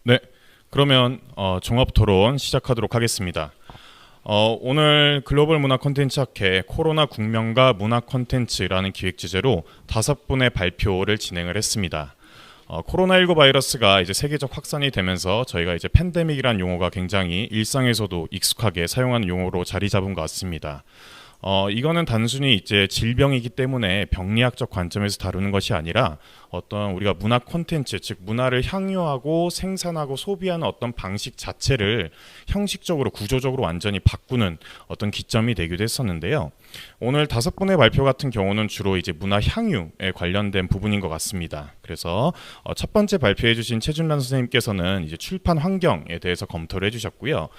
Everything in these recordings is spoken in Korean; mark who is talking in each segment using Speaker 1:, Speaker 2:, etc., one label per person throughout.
Speaker 1: 네, 그러면 종합 토론 시작하도록 하겠습니다. 오늘 글로벌 문화 콘텐츠 학회 코로나 국면과 문화 콘텐츠라는 기획 주제로 5분의 발표를 진행을 했습니다. 코로나19 바이러스가 이제 세계적 확산이 되면서 저희가 이제 팬데믹이란 용어가 굉장히 일상에서도 익숙하게 사용하는 용어로 자리 잡은 것 같습니다. 이거는 단순히 이제 질병이기 때문에 병리학적 관점에서 다루는 것이 아니라 어떤 우리가 문화 콘텐츠, 즉 문화를 향유하고 생산하고 소비하는 어떤 방식 자체를 형식적으로 구조적으로 완전히 바꾸는 어떤 기점이 되기도 했었는데요. 오늘 5분의 발표 같은 경우는 주로 이제 문화 향유에 관련된 부분인 것 같습니다. 그래서 첫 번째 발표해 주신 최준란 선생님께서는 이제 출판 환경에 대해서 검토를 해주셨고요.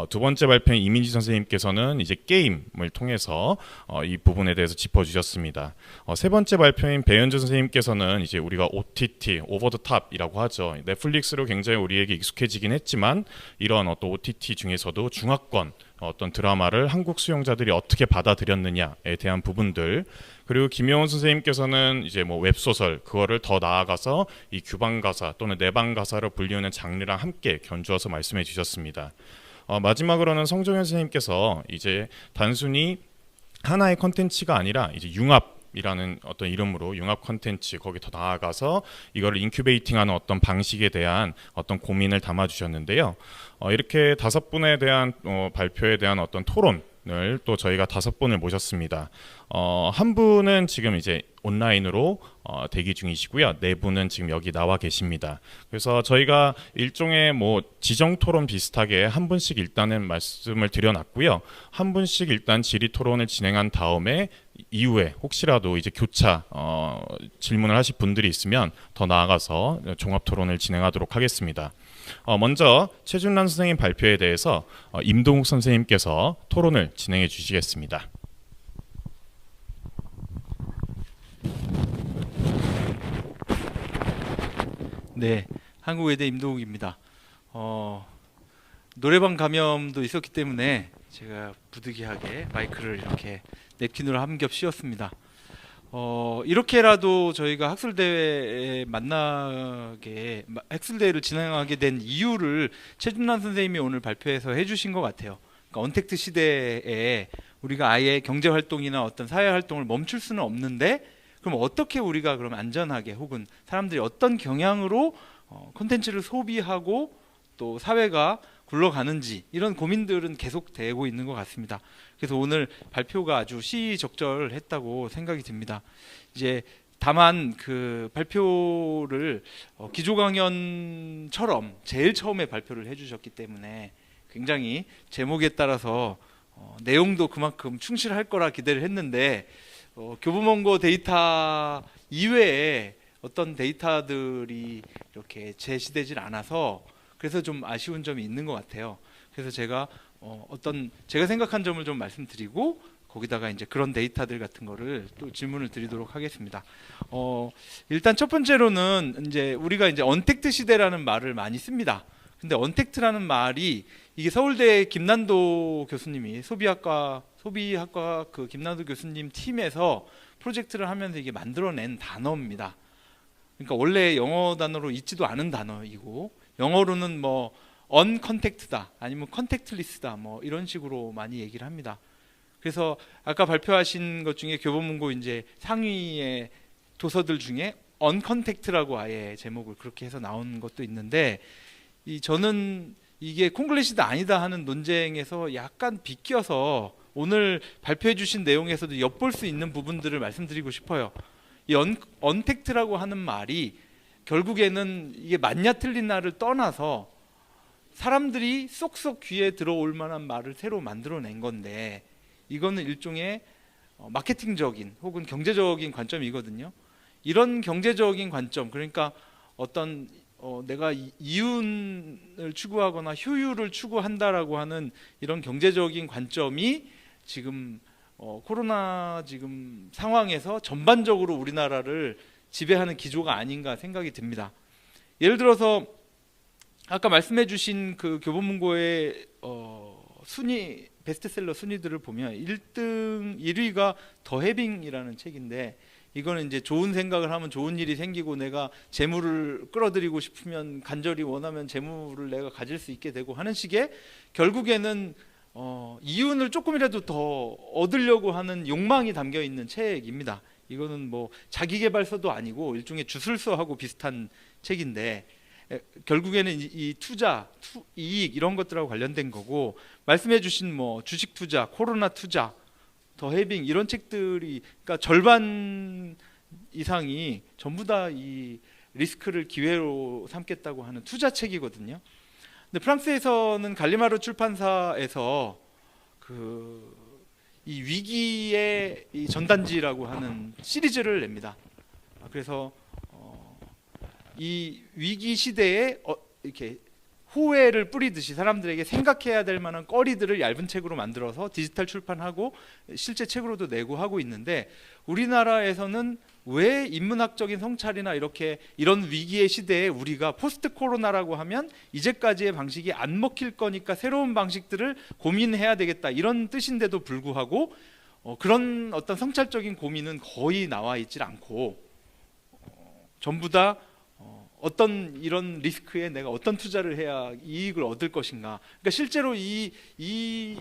Speaker 1: 두 번째 발표인 이민지 선생님께서는 이제 게임을 통해서 이 부분에 대해서 짚어주셨습니다. 세 번째 발표인 배현주 선생님께서는 이제 우리가 OTT, 오버 더 탑이라고 하죠. 넷플릭스로 굉장히 우리에게 익숙해지긴 했지만 이런 어떤 OTT 중에서도 중화권 어떤 드라마를 한국 수용자들이 어떻게 받아들였느냐에 대한 부분들, 그리고 김영훈 선생님께서는 이제 뭐 웹소설 그거를 더 나아가서 이 규방 가사 또는 내방 가사로 불리우는 장르랑 함께 견주어서 말씀해 주셨습니다. 마지막으로는 성종현 선생님께서 이제 단순히 하나의 컨텐츠가 아니라 이제 융합이라는 어떤 이름으로 융합 컨텐츠, 거기 더 나아가서 이거를 인큐베이팅하는 어떤 방식에 대한 어떤 고민을 담아주셨는데요. 이렇게 5분에 대한 발표에 대한 어떤 토론을 또 저희가 5분을 모셨습니다. 한 분은 지금 이제 온라인으로 대기 중이시고요. 4분은 지금 여기 나와 계십니다. 그래서 저희가 일종의 뭐 지정 토론 비슷하게 한 분씩 일단은 말씀을 드려놨고요. 한 분씩 일단 질의 토론을 진행한 다음에 이후에 혹시라도 이제 교차 질문을 하실 분들이 있으면 더 나아가서 종합 토론을 진행하도록 하겠습니다. 먼저 최준란 선생님 발표에 대해서 임동욱 선생님께서 토론을 진행해 주시겠습니다.
Speaker 2: 네, 한국외대 임동욱입니다. 노래방 감염도 있었기 때문에 제가 부득이하게 마이크를 이렇게 냅킨으로 한 겹 씌웠습니다. 이렇게라도 저희가 학술대회를 진행하게 된 이유를 최준란 선생님이 오늘 발표해서 해주신 것 같아요. 그러니까 언택트 시대에 우리가 아예 경제 활동이나 어떤 사회 활동을 멈출 수는 없는데, 그럼 어떻게 우리가 그럼 안전하게, 혹은 사람들이 어떤 경향으로 콘텐츠를 소비하고 또 사회가 굴러가는지, 이런 고민들은 계속되고 있는 것 같습니다. 그래서 오늘 발표가 아주 시의적절했다고 생각이 듭니다. 이제 다만 그 발표를 기조 강연처럼 제일 처음에 발표를 해주셨기 때문에 굉장히 제목에 따라서 내용도 그만큼 충실할 거라 기대를 했는데, 교보문고 데이터 이외에 어떤 데이터들이 이렇게 제시되질 않아서 그래서 좀 아쉬운 점이 있는 것 같아요. 그래서 제가 제가 생각한 점을 좀 말씀드리고, 거기다가 이제 그런 데이터들 같은 거를 또 질문을 드리도록 하겠습니다. 일단 첫 번째로는 이제 우리가 이제 언택트 시대라는 말을 많이 씁니다. 근데 언택트라는 말이, 이게 서울대 김난도 교수님이 소비학과 그 김난도 교수님 팀에서 프로젝트를 하면서 이게 만들어낸 단어입니다. 그러니까 원래 영어 단어로 있지도 않은 단어이고, 영어로는 뭐 uncontact다 아니면 contactless다 뭐 이런 식으로 많이 얘기를 합니다. 그래서 아까 발표하신 것 중에 교보문고 이제 상위의 도서들 중에 uncontact라고 아예 제목을 그렇게 해서 나온 것도 있는데, 저는 이게 콩글리시다 아니다 하는 논쟁에서 약간 비껴서 오늘 발표해 주신 내용에서도 엿볼 수 있는 부분들을 말씀드리고 싶어요. 이 언택트라고 하는 말이 결국에는 이게 맞냐 틀리냐를 떠나서 사람들이 쏙쏙 귀에 들어올 만한 말을 새로 만들어낸 건데, 이거는 일종의 마케팅적인 혹은 경제적인 관점이거든요. 이런 경제적인 관점, 그러니까 어떤 내가 이윤을 추구하거나 효율을 추구한다라고 하는 이런 경제적인 관점이 지금 코로나 지금 상황에서 전반적으로 우리나라를 지배하는 기조가 아닌가 생각이 듭니다. 예를 들어서 아까 말씀해 주신 그 교보문고의 순위, 베스트셀러 순위들을 보면 1위가 더 해빙이라는 책인데, 이거는 이제 좋은 생각을 하면 좋은 일이 생기고 내가 재물을 끌어들이고 싶으면 간절히 원하면 재물을 내가 가질 수 있게 되고 하는 식의 결국에는 이윤을 조금이라도 더 얻으려고 하는 욕망이 담겨 있는 책입니다. 이거는 뭐 자기계발서도 아니고 일종의 주술서하고 비슷한 책인데 결국에는 이 투자, 이익 이런 것들하고 관련된 거고 말씀해주신 뭐 주식 투자, 코로나 투자, 더 해빙 이런 책들이 그러니까 절반 이상이 전부 다 이 리스크를 기회로 삼겠다고 하는 투자책이거든요. 근데 프랑스에서는 갈리마르 출판사에서 이 위기의 이 전단지라고 하는 시리즈를 냅니다. 그래서 이 위기 시대에 이렇게 호혜를 뿌리듯이 사람들에게 생각해야 될 만한 거리들을 얇은 책으로 만들어서 디지털 출판하고 실제 책으로도 내고 하고 있는데 우리나라에서는 왜 인문학적인 성찰이나 이런 위기의 시대에 우리가 포스트 코로나라고 하면 이제까지의 방식이 안 먹힐 거니까 새로운 방식들을 고민해야 되겠다 이런 뜻인데도 불구하고 그런 어떤 성찰적인 고민은 거의 나와 있질 않고 전부 다 어떤 이런 리스크에 내가 어떤 투자를 해야 이익을 얻을 것인가. 그러니까 실제로 이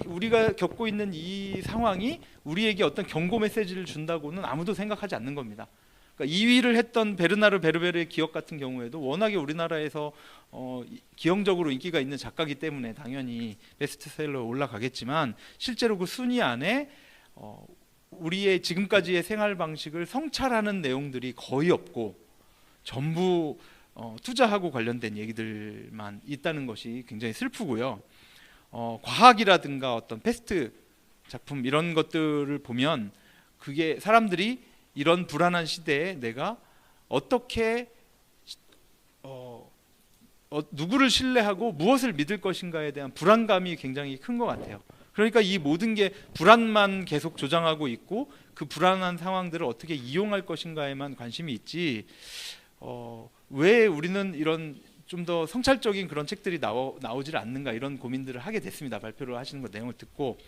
Speaker 2: 우리가 겪고 있는 이 상황이 우리에게 어떤 경고 메시지를 준다고는 아무도 생각하지 않는 겁니다. 그러니까 2위를 했던 베르나르 베르베르의 기억 같은 경우에도 워낙에 우리나라에서 기형적으로 인기가 있는 작가이기 때문에 당연히 베스트셀러에 올라가겠지만 실제로 그 순위 안에 우리의 지금까지의 생활 방식을 성찰하는 내용들이 거의 없고 전부 투자하고 관련된 얘기들만 있다는 것이 굉장히 슬프고요. 과학이라든가 어떤 패스트 작품 이런 것들을 보면 그게 사람들이 이런 불안한 시대에 내가 어떻게 누구를 신뢰하고 무엇을 믿을 것인가에 대한 불안감이 굉장히 큰 것 같아요. 그러니까 이 모든 게 불안만 계속 조장하고 있고 그 불안한 상황들을 어떻게 이용할 것인가에만 관심이 있지 왜 우리는 이런 좀 더 성찰적인 그런 책들이 나오질 않는가 이런 고민들을 하게 됐습니다. 발표를 하시는 거 내용을 듣고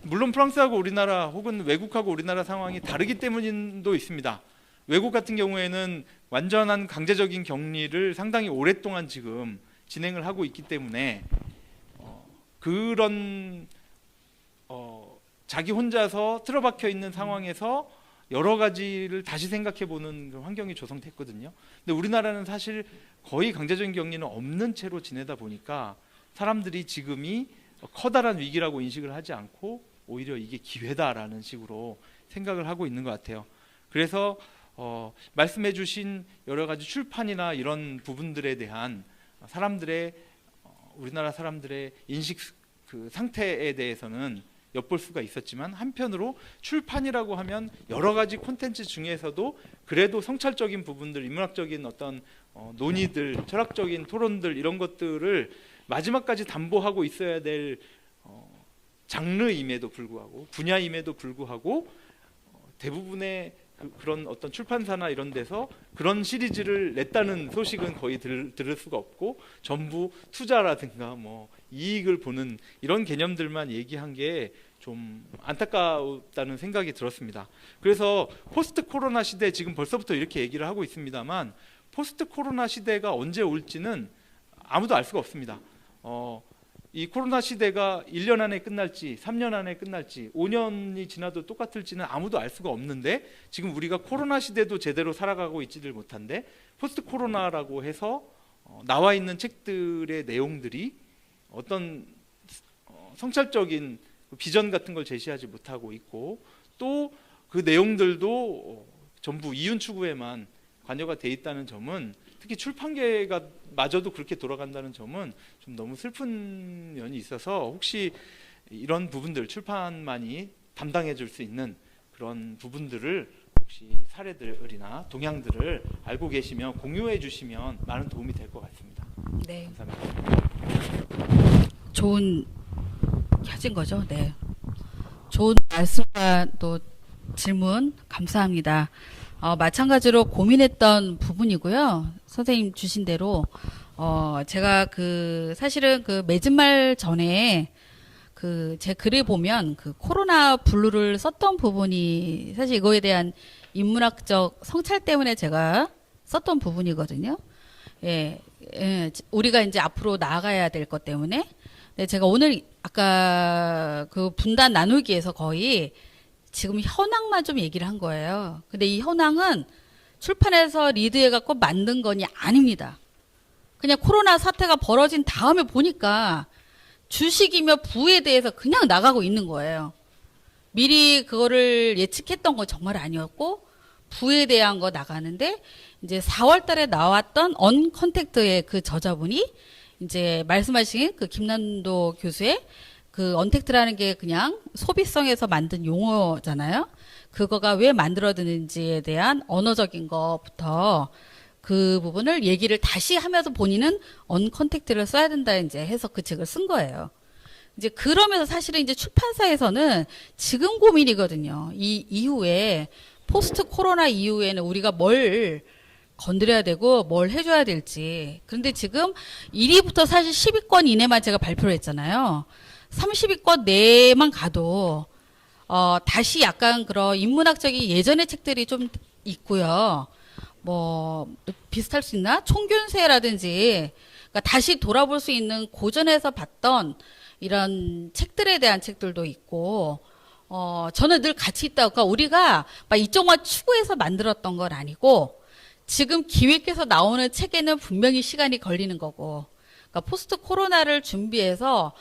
Speaker 2: 물론 프랑스하고 우리나라 혹은 외국하고 우리나라 상황이 다르기 때문도 있습니다. 외국 같은 경우에는 완전한 강제적인 격리를 상당히 오랫동안 지금 진행을 하고 있기 때문에 그런 자기 혼자서 틀어박혀 있는 상황에서 여러 가지를 다시 생각해 보는 환경이 조성됐거든요. 근데 우리나라는 사실 거의 강제적인 격리는 없는 채로 지내다 보니까 사람들이 지금이 커다란 위기라고 인식을 하지 않고 오히려 이게 기회다라는 식으로 생각을 하고 있는 것 같아요. 그래서 말씀해 주신 여러 가지 출판이나 이런 부분들에 대한 우리나라 사람들의 인식 그 상태에 대해서는 엿볼 수가 있었지만 한편으로 출판이라고 하면 여러 가지 콘텐츠 중에서도 그래도 성찰적인 부분들, 인문학적인 어떤 논의들, 철학적인 토론들 이런 것들을 마지막까지 담보하고 있어야 될 장르임에도 불구하고 분야임에도 불구하고 대부분의 그런 어떤 출판사나 이런 데서 그런 시리즈를 냈다는 소식은 거의 들을 수가 없고 전부 투자라든가 뭐 이익을 보는 이런 개념들만 얘기한 게 좀 안타깝다는 생각이 들었습니다. 그래서 포스트 코로나 시대 지금 벌써부터 이렇게 얘기를 하고 있습니다만 포스트 코로나 시대가 언제 올지는 아무도 알 수가 없습니다. 이 코로나 시대가 1년 안에 끝날지 3년 안에 끝날지 5년이 지나도 똑같을지는 아무도 알 수가 없는데 지금 우리가 코로나 시대도 제대로 살아가고 있지를 못한데 포스트 코로나라고 해서 나와 있는 책들의 내용들이 어떤 성찰적인 비전 같은 걸 제시하지 못하고 있고 또 그 내용들도 전부 이윤 추구에만 관여가 돼 있다는 점은 특히 출판계가 마저도 그렇게 돌아간다는 점은 좀 너무 슬픈 면이 있어서 혹시 이런 부분들 출판만이 담당해 줄 수 있는 그런 부분들을 혹시 사례들이나 동향들을 알고 계시면 공유해 주시면 많은 도움이 될 것 같습니다.
Speaker 3: 네.
Speaker 2: 감사합니다.
Speaker 3: 좋은 켜진 거죠. 네. 좋은 말씀과 또 질문 감사합니다. 마찬가지로 고민했던 부분이고요. 선생님 주신 대로 제가 사실은 맺은 말 전에 그 제 글에 보면 그 코로나 블루를 썼던 부분이 사실 이거에 대한 인문학적 성찰 때문에 제가 썼던 부분이거든요. 예, 우리가 이제 앞으로 나아가야 될 것 때문에. 네, 제가 오늘 아까 그 분단 나누기에서 거의 지금 현황만 좀 얘기를 한 거예요. 근데 이 현황은 출판에서 리드해갖고 만든 건이 아닙니다. 그냥 코로나 사태가 벌어진 다음에 보니까 주식이며 부에 대해서 그냥 나가고 있는 거예요. 미리 그거를 예측했던 건 정말 아니었고 부에 대한 거 나가는데 이제 4월 달에 나왔던 언컨택트의 그 저자분이 이제 말씀하신 그 김난도 교수의 그 언택트라는 게 그냥 소비성에서 만든 용어잖아요. 그거가 왜 만들어지는지에 대한 언어적인 것부터 그 부분을 얘기를 다시 하면서 본인은 언컨택트를 써야 된다 이제 해서 그 책을 쓴 거예요. 이제 그러면서 사실은 이제 출판사에서는 지금 고민이거든요. 이 이후에 포스트 코로나 이후에는 우리가 뭘 건드려야 되고 뭘 해줘야 될지. 그런데 지금 1위부터 사실 10위권 이내만 제가 발표를 했잖아요. 30위권 내만 가도 다시 약간 그런 인문학적인 예전의 책들이 좀 있고요. 뭐 비슷할 수 있나? 총균세라든지 그러니까 다시 돌아볼 수 있는 고전에서 봤던 이런 책들에 대한 책들도 있고 저는 늘 같이 있다고 그러니까 우리가 막 이쪽만 추구해서 만들었던 건 아니고 지금 기획해서 나오는 책에는 분명히 시간이 걸리는 거고 그러니까 포스트 코로나를 준비해서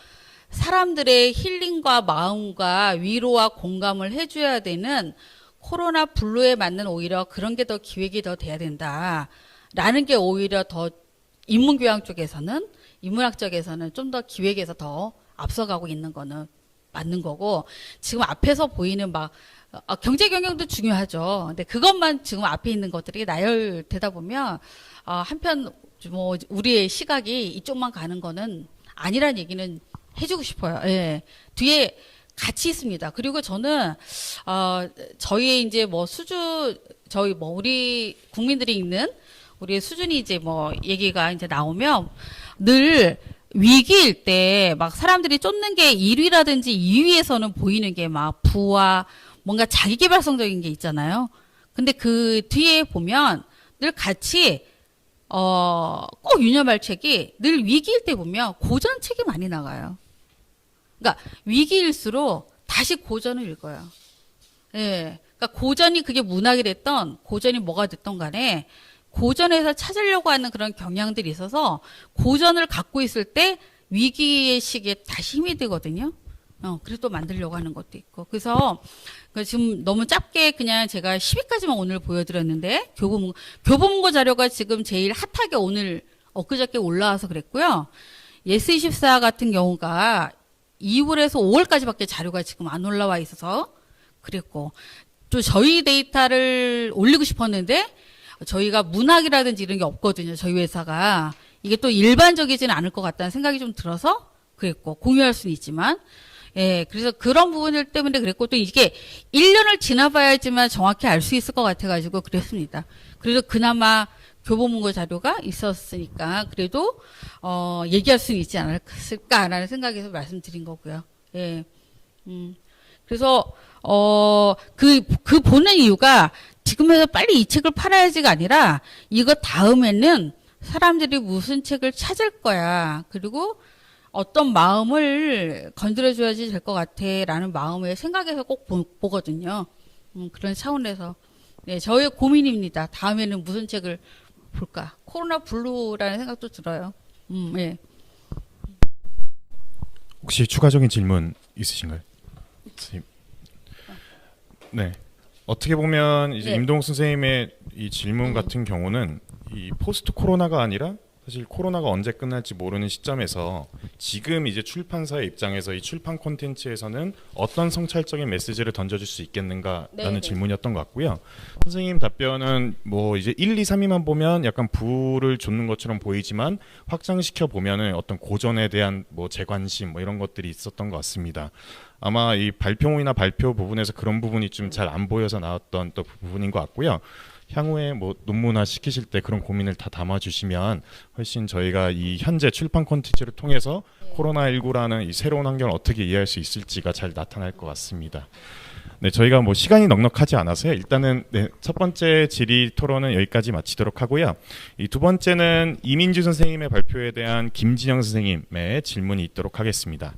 Speaker 3: 사람들의 힐링과 마음과 위로와 공감을 해줘야 되는 코로나 블루에 맞는 오히려 그런 게 더 기획이 더 돼야 된다라는 게 오히려 더 인문교양 쪽에서는 인문학 쪽에서는 좀 더 기획에서 더 앞서가고 있는 거는 맞는 거고 지금 앞에서 보이는 막 경제 경영도 중요하죠. 근데 그것만 지금 앞에 있는 것들이 나열되다 보면 한편 뭐 우리의 시각이 이쪽만 가는 거는 아니란 얘기는 해주고 싶어요. 예. 뒤에 같이 있습니다. 그리고 저는 저희의 이제 뭐 저희 뭐 우리 국민들이 있는 우리의 수준이 이제 뭐 얘기가 이제 나오면 늘 위기일 때 막 사람들이 쫓는 게 1위라든지 2위에서는 보이는 게 막 부와 뭔가 자기계발성적인 게 있잖아요. 근데 그 뒤에 보면 늘 같이 꼭 유념할 책이 늘 위기일 때 보면 고전 책이 많이 나가요. 그러니까 위기일수록 다시 고전을 읽어요. 예. 그러니까 고전이 그게 문학이 됐던 고전이 뭐가 됐던 간에 고전에서 찾으려고 하는 그런 경향들이 있어서 고전을 갖고 있을 때 위기의 시기에 다시 힘이 되거든요. 그래서 또 만들려고 하는 것도 있고. 그래서 지금 너무 짧게 그냥 제가 10위까지만 오늘 보여드렸는데 교보문고 자료가 지금 제일 핫하게 오늘 엊그저께 올라와서 그랬고요. 예스24 같은 경우가 2월에서 5월까지밖에 자료가 지금 안 올라와 있어서 그랬고 또 저희 데이터를 올리고 싶었는데 저희가 문학이라든지 이런 게 없거든요. 저희 회사가 이게 또 일반적이지는 않을 것 같다는 생각이 좀 들어서 그랬고 공유할 수는 있지만 예, 그래서 그런 부분들 때문에 그랬고 또 이게 1년을 지나봐야지만 정확히 알 수 있을 것 같아가지고 그랬습니다. 그래서 그나마 교보문고 자료가 있었으니까 그래도 얘기할 수는 있지 않을까라는 생각에서 말씀드린 거고요. 예, 그래서 그 보는 이유가 지금에서 빨리 이 책을 팔아야지가 아니라 이거 다음에는 사람들이 무슨 책을 찾을 거야. 그리고 어떤 마음을 건드려줘야지 될 것 같아라는 마음의 생각에서 꼭 보거든요. 그런 차원에서 네, 저의 고민입니다. 다음에는 무슨 책을 볼까? 코로나 블루라는 생각도 들어요. 예.
Speaker 1: 혹시 추가적인 질문 있으신가요? 네. 어떻게 보면 이제
Speaker 3: 네.
Speaker 1: 임동욱 선생님의 이 질문 같은 경우는 이 포스트 코로나가 아니라 사실 코로나가 언제 끝날지 모르는 시점에서 지금 이제 출판사의 입장에서 이 출판 콘텐츠에서는 어떤 성찰적인 메시지를 던져줄 수 있겠는가라는
Speaker 3: 네네.
Speaker 1: 질문이었던 것 같고요. 선생님 답변은 뭐 이제 1, 2, 3위만 보면 약간 부를 줬는 것처럼 보이지만 확장시켜 보면은 어떤 고전에 대한 뭐 재관심 뭐 이런 것들이 있었던 것 같습니다. 아마 이 발표문이나 발표 부분에서 그런 부분이 좀 잘 안 보여서 나왔던 또 부분인 것 같고요. 향후에 뭐 논문화 시키실 때 그런 고민을 다 담아주시면 훨씬 저희가 이 현재 출판 콘텐츠를 통해서 코로나19라는 이 새로운 환경을 어떻게 이해할 수 있을지가 잘 나타날 것 같습니다. 네, 저희가 뭐 시간이 넉넉하지 않아서요. 일단은 첫 번째 질의 토론은 여기까지 마치도록 하고요. 이 두 번째는 이민주 선생님의 발표에 대한 김진영 선생님의 질문이 있도록 하겠습니다.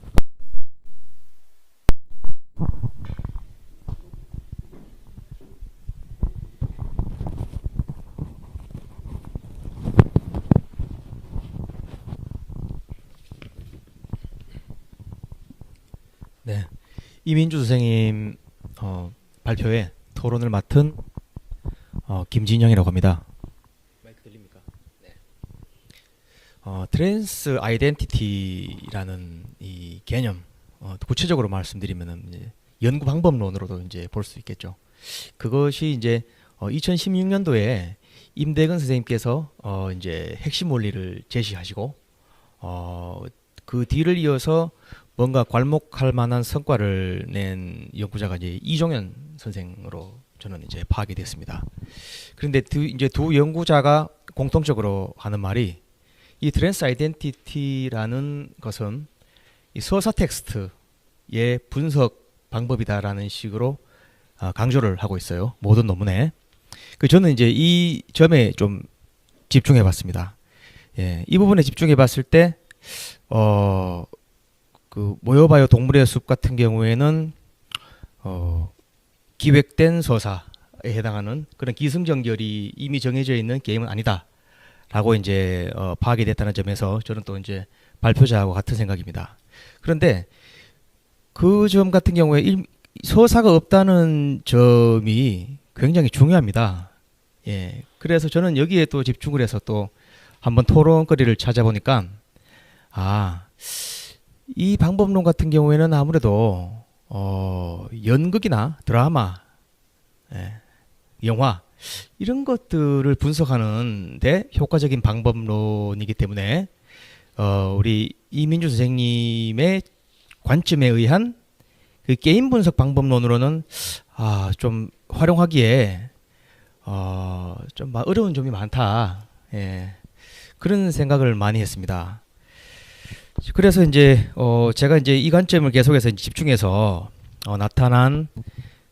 Speaker 4: 네, 이민주 선생님 발표에 토론을 맡은 김진영이라고 합니다. 마이크 들립니까? 네. 트랜스 아이덴티티라는 이 개념, 구체적으로 말씀드리면은 이제 연구 방법론으로도 이제 볼 수 있겠죠. 그것이 이제 2016년도에 임대근 선생님께서 이제 핵심 원리를 제시하시고 그 뒤를 이어서 뭔가 괄목할 만한 성과를 낸 연구자가 이제 이종현 선생으로 저는 이제 파악이 됐습니다. 그런데 이제 두 연구자가 공통적으로 하는 말이 이 트랜스 아이덴티티라는 것은 이 서사 텍스트의 분석 방법이다라는 식으로 강조를 하고 있어요. 모든 논문에. 저는 이제 이 점에 좀 집중해 봤습니다. 예, 이 부분에 집중해 봤을 때 그 모여봐요 동물의 숲 같은 경우에는 기획된 서사에 해당하는 그런 기승전결이 이미 정해져 있는 게임은 아니다라고 이제 파악이 됐다는 점에서 저는 또 이제 발표자하고 같은 생각입니다. 그런데 그 점 같은 경우에 서사가 없다는 점이 굉장히 중요합니다. 예, 그래서 저는 여기에 또 집중을 해서 또 한번 토론거리를 찾아보니까 이 방법론 같은 경우에는 아무래도 연극이나 드라마, 영화 이런 것들을 분석하는데 효과적인 방법론이기 때문에 우리 이민주 선생님의 관점에 의한 그 게임 분석 방법론으로는 좀 활용하기에 좀 어려운 점이 많다. 예, 그런 생각을 많이 했습니다. 그래서 이제 제가 이제 이 관점을 계속해서 집중해서 나타난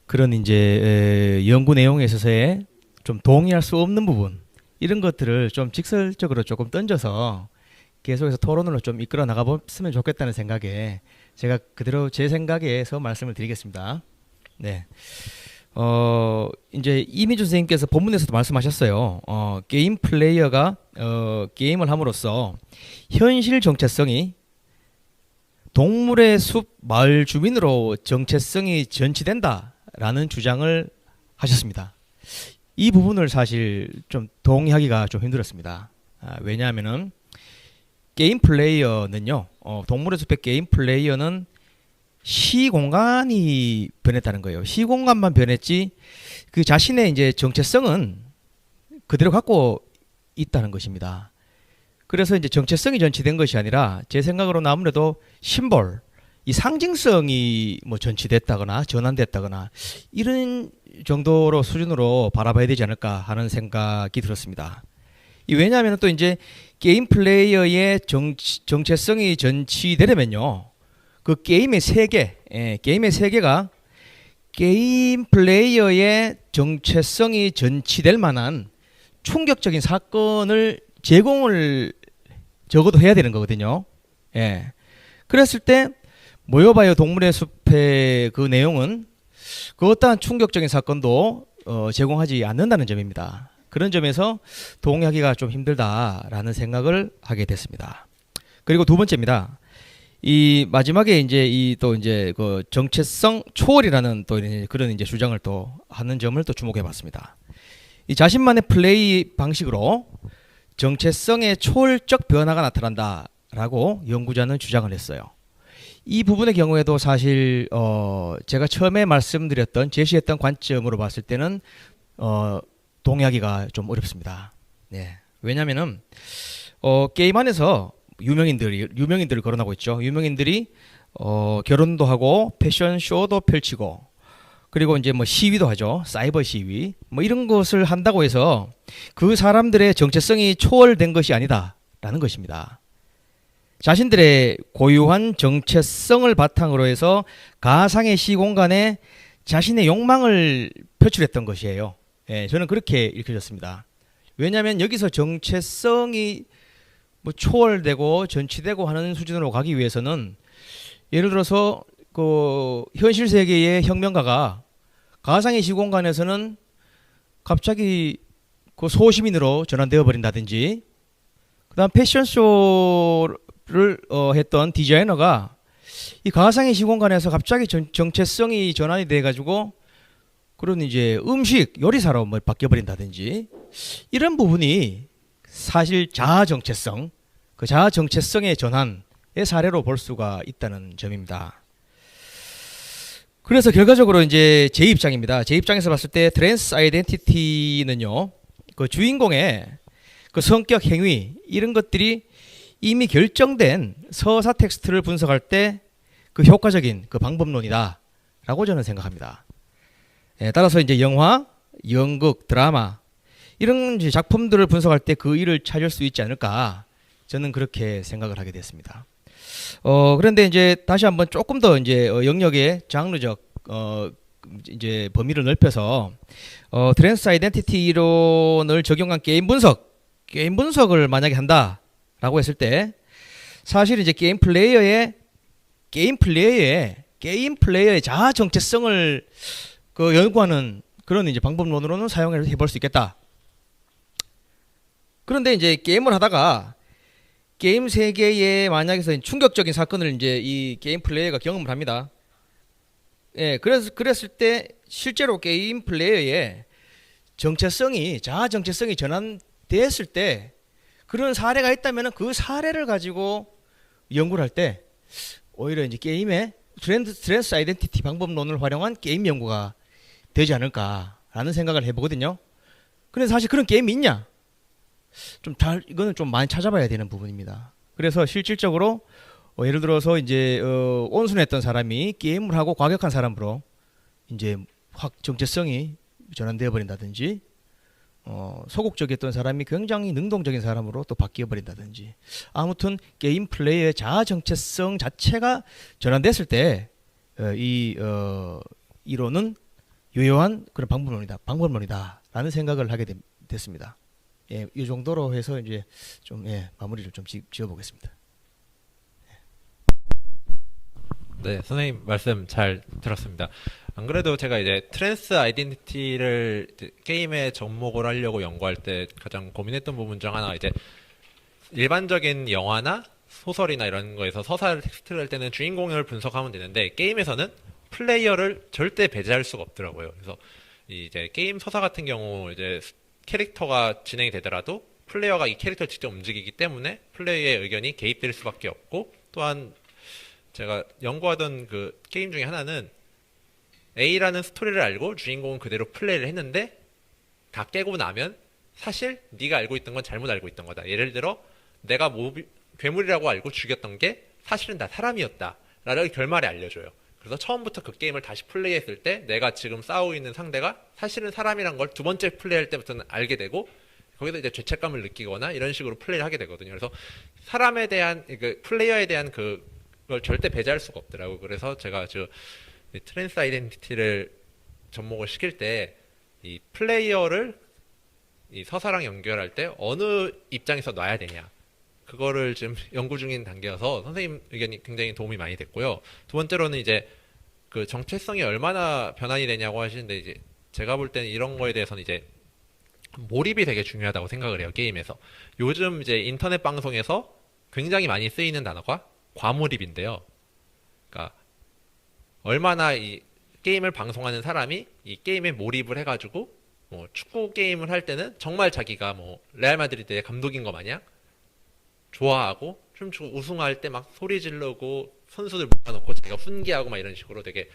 Speaker 4: 그런 이제 연구 내용에 있어서의 좀 동의할 수 없는 부분 이런 것들을 좀 직설적으로 조금 던져서 계속해서 토론으로 좀 이끌어 나가봤으면 좋겠다는 생각에 제가 그대로 제 생각에서 말씀을 드리겠습니다. 네. 이제 이민주 선생님께서 본문에서도 말씀하셨어요. 게임 플레이어가 게임을 함으로써 현실 정체성이 동물의 숲 마을 주민으로 정체성이 전치된다라는 주장을 하셨습니다. 이 부분을 사실 좀 동의하기가 좀 힘들었습니다. 왜냐하면은 게임 플레이어는요, 동물의 숲의 게임 플레이어는 시공간이 변했다는 거예요. 시공간만 변했지 그 자신의 이제 정체성은 그대로 갖고 있다는 것입니다. 그래서 이제 정체성이 전치된 것이 아니라 제 생각으로는 아무래도 심볼, 이 상징성이 뭐 전치됐다거나 전환됐다거나 이런 정도로 수준으로 바라봐야 되지 않을까 하는 생각이 들었습니다. 왜냐하면 또 이제 게임 플레이어의 정체성이 전치되려면요, 그 게임의 세계, 게임의 세계가 게임 플레이어의 정체성이 전치될 만한 충격적인 사건을 제공을 적어도 해야 되는 거거든요. 예. 그랬을 때 모여봐요 동물의 숲의 그 내용은 그 어떠한 충격적인 사건도 제공하지 않는다는 점입니다. 그런 점에서 동의하기가 좀 힘들다라는 생각을 하게 됐습니다. 그리고 두 번째입니다. 이 마지막에 이제 이 또 이제 그 정체성 초월이라는 또 그런 이제 주장을 또 하는 점을 또 주목해봤습니다. 이 자신만의 플레이 방식으로 정체성의 초월적 변화가 나타난다라고 연구자는 주장을 했어요. 이 부분의 경우에도 사실 제가 처음에 말씀드렸던 제시했던 관점으로 봤을 때는 동의하기가 좀 어렵습니다. 네. 왜냐하면은 게임 안에서 유명인들을 거론하고 있죠. 유명인들이 결혼도 하고 패션 쇼도 펼치고 그리고 이제 뭐 시위도 하죠. 사이버 시위. 뭐 이런 것을 한다고 해서 그 사람들의 정체성이 초월된 것이 아니다라는 것입니다. 자신들의 고유한 정체성을 바탕으로 해서 가상의 시공간에 자신의 욕망을 표출했던 것이에요. 예, 저는 그렇게 읽혀졌습니다. 왜냐하면 여기서 정체성이 뭐 초월되고 전치되고 하는 수준으로 가기 위해서는 예를 들어서 그 현실 세계의 혁명가가 가상의 시공간에서는 갑자기 그 소시민으로 전환되어 버린다든지, 그다음 패션쇼를 했던 디자이너가 이 가상의 시공간에서 갑자기 정체성이 전환이 돼 가지고 그런 이제 음식 요리사로 뭐 바뀌어 버린다든지, 이런 부분이 사실 자아 정체성, 그 자아 정체성의 전환의 사례로 볼 수가 있다는 점입니다. 그래서 결과적으로 이제 제 입장입니다. 제 입장에서 봤을 때 트랜스 아이덴티티는요, 그 주인공의 그 성격, 행위 이런 것들이 이미 결정된 서사 텍스트를 분석할 때 그 효과적인 그 방법론이다라고 저는 생각합니다. 예, 따라서 이제 영화, 연극, 드라마 이런 이제 작품들을 분석할 때 그 일을 찾을 수 있지 않을까, 저는 그렇게 생각을 하게 됐습니다. 그런데 이제 다시 한번 조금 더 이제 영역의 장르적 이제 범위를 넓혀서 트랜스 아이덴티티 이론을 적용한 게임 분석을 만약에 한다라고 했을 때, 사실 이제 게임 플레이어의 자아 정체성을 그 연구하는 그런 이제 방법론으로는 사용해 볼 수 있겠다. 그런데 이제 게임을 하다가 게임 세계에 만약에서 충격적인 사건을 이제 이 게임 플레이어가 경험을 합니다. 예, 그랬을 때 실제로 게임 플레이어의 자아 정체성이 전환됐을 때 그런 사례가 있다면은 그 사례를 가지고 연구를 할 때 오히려 이제 게임의 트랜스 아이덴티티 방법론을 활용한 게임 연구가 되지 않을까라는 생각을 해보거든요. 근데 사실 그런 게임이 있냐? 이거는 좀 많이 찾아봐야 되는 부분입니다. 그래서 실질적으로 예를 들어서 이제 온순했던 사람이 게임을 하고 과격한 사람으로 이제 확 정체성이 전환되어 버린다든지, 소극적이었던 사람이 굉장히 능동적인 사람으로 또 바뀌어 버린다든지, 아무튼 게임 플레이의 자아 정체성 자체가 전환됐을 때 이 이론은 유효한 그런 방법론이다라는 생각을 하게 됐습니다. 예, 이 정도로 해서 이제 좀 마무리를 좀 지어보겠습니다.
Speaker 5: 네, 선생님 말씀 잘 들었습니다. 안 그래도 제가 이제 트랜스 아이덴티티를 이제 게임에 접목을 하려고 연구할 때 가장 고민했던 부분 중 하나가, 이제 일반적인 영화나 소설이나 이런 거에서 서사를 텍스트를 할 때는 주인공을 분석하면 되는데, 게임에서는 플레이어를 절대 배제할 수가 없더라고요. 그래서 이제 게임 서사 같은 경우 이제 캐릭터가 진행이 되더라도 플레이어가 이 캐릭터를 직접 움직이기 때문에 플레이어의 의견이 개입될 수밖에 없고, 또한 제가 연구하던 그 게임 중에 하나는 A라는 스토리를 알고 주인공은 그대로 플레이를 했는데 다 깨고 나면 사실 네가 알고 있던 건 잘못 알고 있던 거다. 예를 들어 내가 괴물이라고 알고 죽였던 게 사실은 다 사람이었다 라는 결말을 알려줘요. 그래서 처음부터 그 게임을 다시 플레이했을 때 내가 지금 싸우고 있는 상대가 사실은 사람이란 걸 두 번째 플레이할 때부터는 알게 되고, 거기서 이제 죄책감을 느끼거나 이런 식으로 플레이를 하게 되거든요. 그래서 사람에 대한, 그 플레이어에 대한 그걸 절대 배제할 수가 없더라고요. 그래서 제가 트랜스 아이덴티티를 접목을 시킬 때 이 플레이어를 이 서사랑 연결할 때 어느 입장에서 놔야 되냐, 그거를 지금 연구 중인 단계여서 선생님 의견이 굉장히 도움이 많이 됐고요. 두 번째로는 이제 그 정체성이 얼마나 변환이 되냐고 하시는데, 이제 제가 볼 때는 이런 거에 대해서는 이제 몰입이 되게 중요하다고 생각을 해요. 게임에서 요즘 이제 인터넷 방송에서 굉장히 많이 쓰이는 단어가 과몰입인데요. 그러니까 얼마나 이 게임을 방송하는 사람이 이 게임에 몰입을 해가지고 뭐 축구 게임을 할 때는 정말 자기가 뭐 레알 마드리드의 감독인 거 마냥 좋아하고 춤추고 우승할 때 막 소리 지르고 선수들 모아놓고 자기가 훈계하고 막 이런 식으로 되게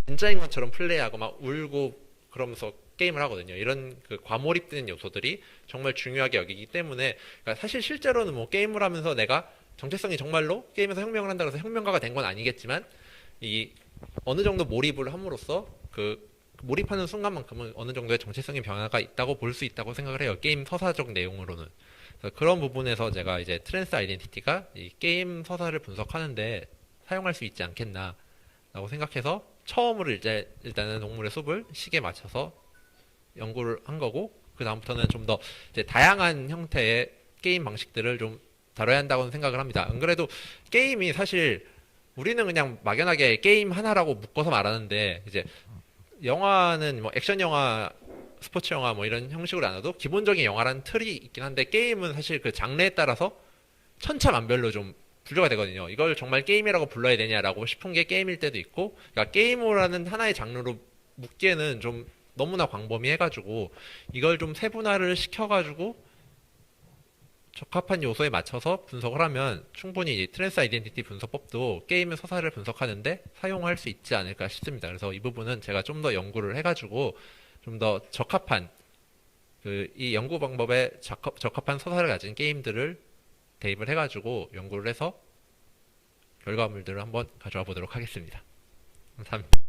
Speaker 5: 진짜인 것처럼 플레이하고 막 울고 그러면서 게임을 하거든요. 이런 그 과몰입되는 요소들이 정말 중요하게 여기기 때문에, 그러니까 사실 실제로는 뭐 게임을 하면서 내가 정체성이 정말로 게임에서 혁명을 한다고 해서 혁명가가 된 건 아니겠지만, 이 어느 정도 몰입을 함으로써 그 몰입하는 순간만큼은 어느 정도의 정체성의 변화가 있다고 볼 수 있다고 생각을 해요. 게임 서사적 내용으로는. 그래서 그런 부분에서 제가 이제 트랜스 아이덴티티가 이 게임 서사를 분석하는데 사용할 수 있지 않겠나라고 생각해서 처음으로 이제 일단은 동물의 숲을 시기에 맞춰서 연구를 한 거고, 그 다음부터는 좀 더 이제 다양한 형태의 게임 방식들을 좀 다뤄야 한다고 생각을 합니다. 안 그래도 게임이 사실 우리는 그냥 막연하게 게임 하나라고 묶어서 말하는데, 이제 영화는 뭐 액션 영화, 스포츠 영화 뭐 이런 형식으로 안 해도 기본적인 영화라는 틀이 있긴 한데, 게임은 사실 그 장르에 따라서 천차만별로 좀 분류가 되거든요. 이걸 정말 게임이라고 불러야 되냐라고 싶은 게 게임일 때도 있고, 그러니까 게임이라는 하나의 장르로 묶기에는 좀 너무나 광범위해가지고 이걸 좀 세분화를 시켜가지고 적합한 요소에 맞춰서 분석을 하면 충분히 이 트랜스 아이덴티티 분석법도 게임의 서사를 분석하는데 사용할 수 있지 않을까 싶습니다. 그래서 이 부분은 제가 좀 더 연구를 해가지고 좀 더 적합한 이 연구 방법에 적합한 서사를 가진 게임들을 대입을 해가지고 연구를 해서 결과물들을 한번 가져와 보도록 하겠습니다. 감사합니다.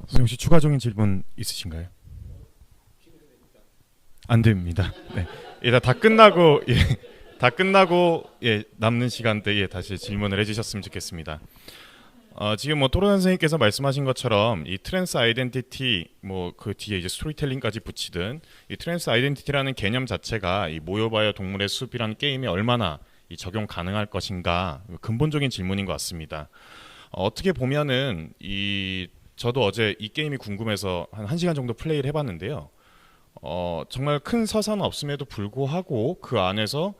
Speaker 1: 선생님 혹시 추가적인 질문 있으신가요? 안 됩니다. 네. 일단 다 끝나고 남는 시간대에 다시 질문을 해주셨으면 좋겠습니다. 지금 뭐 토론 선생님께서 말씀하신 것처럼 이 트랜스 아이덴티티 뭐 그 뒤에 이제 스토리텔링까지 붙이든 이 트랜스 아이덴티티라는 개념 자체가 이 모여봐요 동물의 숲이라는 게임에 얼마나 이 적용 가능할 것인가 근본적인 질문인 것 같습니다. 어떻게 보면은 저도 어제 이 게임이 궁금해서 한 1시간 정도 플레이를 해봤는데요. 정말 큰 서사는 없음에도 불구하고 그 안에서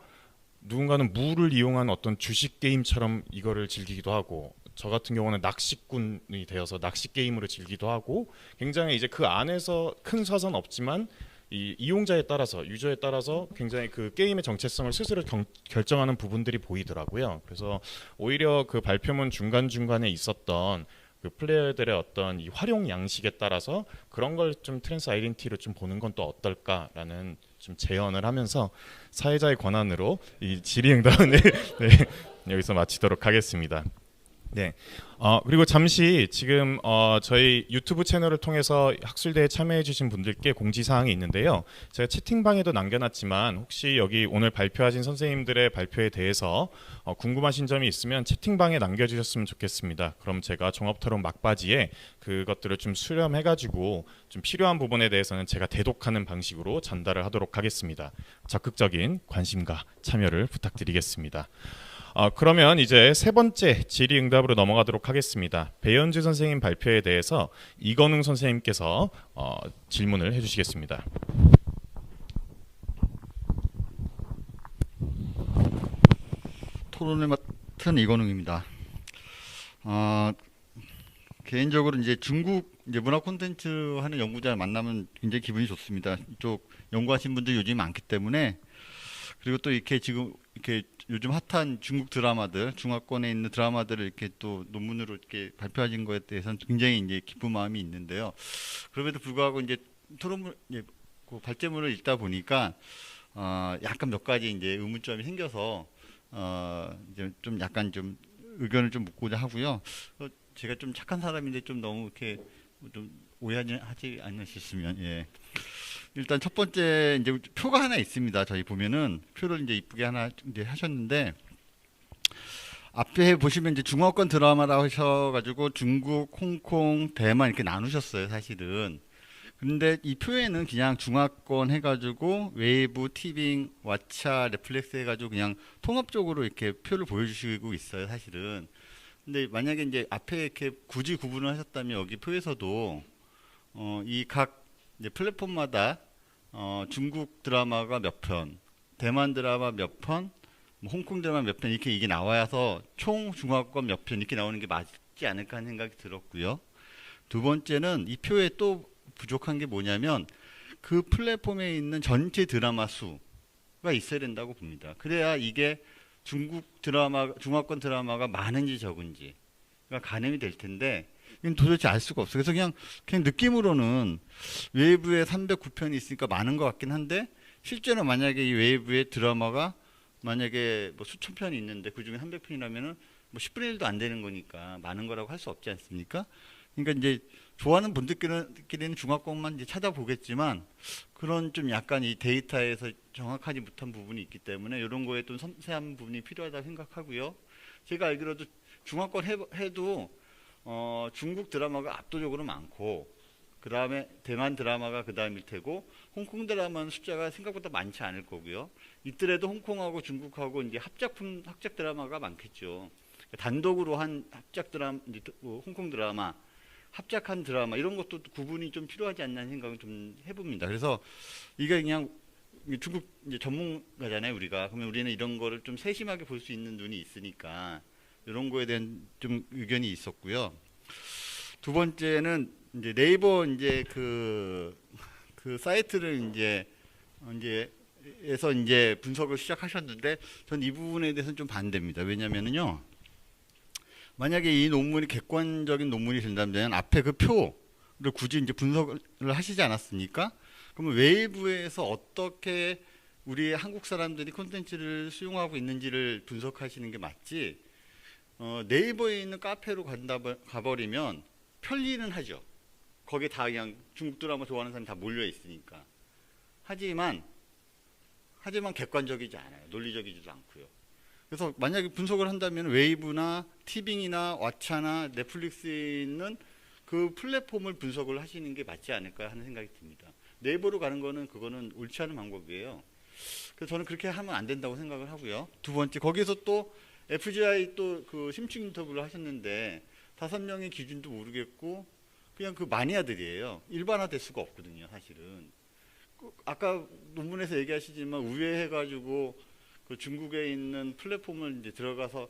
Speaker 1: 누군가는 무를 이용한 어떤 주식 게임처럼 이거를 즐기기도 하고, 저 같은 경우는 낚시꾼이 되어서 낚시 게임으로 즐기기도 하고, 굉장히 이제 그 안에서 큰 서사는 없지만 이 이용자에 따라서 유저에 따라서 굉장히 그 게임의 정체성을 스스로 결정하는 부분들이 보이더라고요. 그래서 오히려 그 발표문 중간중간에 있었던 그 플레이어들의 어떤 이 활용 양식에 따라서 그런 걸 좀 트랜스 아이덴티티로 좀 보는 건 또 어떨까라는 좀 제언을 하면서 사회자의 권한으로 이 질의응답을 네, 여기서 마치도록 하겠습니다. 네. 그리고 잠시 지금 저희 유튜브 채널을 통해서 학술대에 참여해주신 분들께 공지사항이 있는데요. 제가 채팅방에도 남겨놨지만 혹시 여기 오늘 발표하신 선생님들의 발표에 대해서 궁금하신 점이 있으면 채팅방에 남겨주셨으면 좋겠습니다. 그럼 제가 종합토론 막바지에 그것들을 좀 수렴해가지고 좀 필요한 부분에 대해서는 제가 대독하는 방식으로 전달을 하도록 하겠습니다. 적극적인 관심과 참여를 부탁드리겠습니다. 그러면 이제 세 번째 질의응답으로 넘어가도록 하겠습니다. 배현주 선생님 발표에 대해서 이건웅 선생님께서 질문을 해주시겠습니다.
Speaker 6: 토론을 맡은 이건웅입니다. 개인적으로 이제 중국 이제 문화 콘텐츠 하는 연구자 만나면 굉장히 기분이 좋습니다. 이쪽 연구하신 분들이 요즘 많기 때문에. 그리고 또 이렇게 지금 이렇게 요즘 핫한 중국 드라마들, 중화권에 있는 드라마들을 이렇게 또 논문으로 이렇게 발표하신 거에 대해서는 굉장히 이제 기쁜 마음이 있는데요. 그럼에도 불구하고 이제 토론문, 그 발제문을 읽다 보니까 약간 몇 가지 이제 의문점이 생겨서 이제 좀 약간 좀 의견을 좀 묻고자 하고요. 제가 좀 착한 사람인데 좀 너무 이렇게 좀 오해하지 않으셨으면, 예. 일단 첫 번째 이제 표가 하나 있습니다. 저희 보면은 표를 이제 이쁘게 하나 이제 하셨는데, 앞에 보시면 이제 중화권 드라마라고 하셔가지고 중국, 홍콩, 대만 이렇게 나누셨어요, 사실은. 근데 이 표에는 그냥 중화권 해가지고 웨이브, 티빙, 왓챠, 넷플릭스 해가지고 그냥 통합적으로 이렇게 표를 보여주시고 있어요, 사실은. 근데 만약에 이제 앞에 이렇게 굳이 구분을 하셨다면 여기 표에서도 이 각 이제 플랫폼마다 중국 드라마가 몇 편, 대만 드라마 몇 편, 뭐 홍콩 드라마 몇 편 이렇게 이게 나와서 총 중화권 몇 편 이렇게 나오는 게 맞지 않을까 하는 생각이 들었고요. 두 번째는 이 표에 또 부족한 게 뭐냐면 그 플랫폼에 있는 전체 드라마 수가 있어야 된다고 봅니다. 그래야 이게 중국 드라마, 중화권 드라마가 많은지 적은지가 가늠이 될 텐데 이건 도대체 알 수가 없어요. 그래서 그냥 느낌으로는 웨이브에 309편이 있으니까 많은 것 같긴 한데 실제로 만약에 이 웨이브에 드라마가 만약에 뭐 수천 편이 있는데 그중에 300편이라면은 뭐 10분의 1도 안 되는 거니까 많은 거라고 할 수 없지 않습니까? 그러니까 이제 좋아하는 분들끼리는 중화권만 이제 찾아보겠지만 그런 좀 약간 이 데이터에서 정확하지 못한 부분이 있기 때문에 이런 거에 좀 섬세한 부분이 필요하다고 생각하고요. 제가 알기로도 중화권 해도 중국 드라마가 압도적으로 많고 그 다음에 대만 드라마가 그 다음일 테고 홍콩 드라마는 숫자가 생각보다 많지 않을 거고요. 있더라도 홍콩하고 중국하고 이제 합작 드라마가 많겠죠. 단독으로 한 합작 드라마, 홍콩 드라마, 합작한 드라마 이런 것도 구분이 좀 필요하지 않나 생각을 좀 해봅니다. 그래서 이게 그냥 중국 이제 전문가잖아요, 우리가. 그러면 우리는 이런 거를 좀 세심하게 볼 수 있는 눈이 있으니까 이런 거에 대한 좀 의견이 있었고요. 두 번째는 이제 네이버 이제 그 사이트를 에서 이제 분석을 시작하셨는데 전 이 부분에 대해서는 좀 반대입니다. 왜냐면은요. 만약에 이 논문이 객관적인 논문이 된다면 앞에 그 표를 굳이 이제 분석을 하시지 않았습니까? 그러면 웨이브에서 어떻게 우리 한국 사람들이 콘텐츠를 수용하고 있는지를 분석하시는 게 맞지. 네이버에 있는 카페로 가버리면 편리는 하죠. 거기에 다 그냥 중국 드라마 좋아하는 사람이 다 몰려 있으니까. 하지만 객관적이지 않아요. 논리적이지도 않고요. 그래서 만약에 분석을 한다면 웨이브나 티빙이나 왓챠나 넷플릭스에 있는 그 플랫폼을 분석을 하시는 게 맞지 않을까 하는 생각이 듭니다. 네이버로 가는 거는 그거는 옳지 않은 방법이에요. 그래서 저는 그렇게 하면 안 된다고 생각을 하고요. 두 번째, 거기서 또 FGI 또 그 심층 인터뷰를 하셨는데 5명의 기준도 모르겠고 그냥 그 마니아들이에요. 일반화될 수가 없거든요, 사실은. 아까 논문에서 얘기하시지만 우회해가지고 그 중국에 있는 플랫폼을 이제 들어가서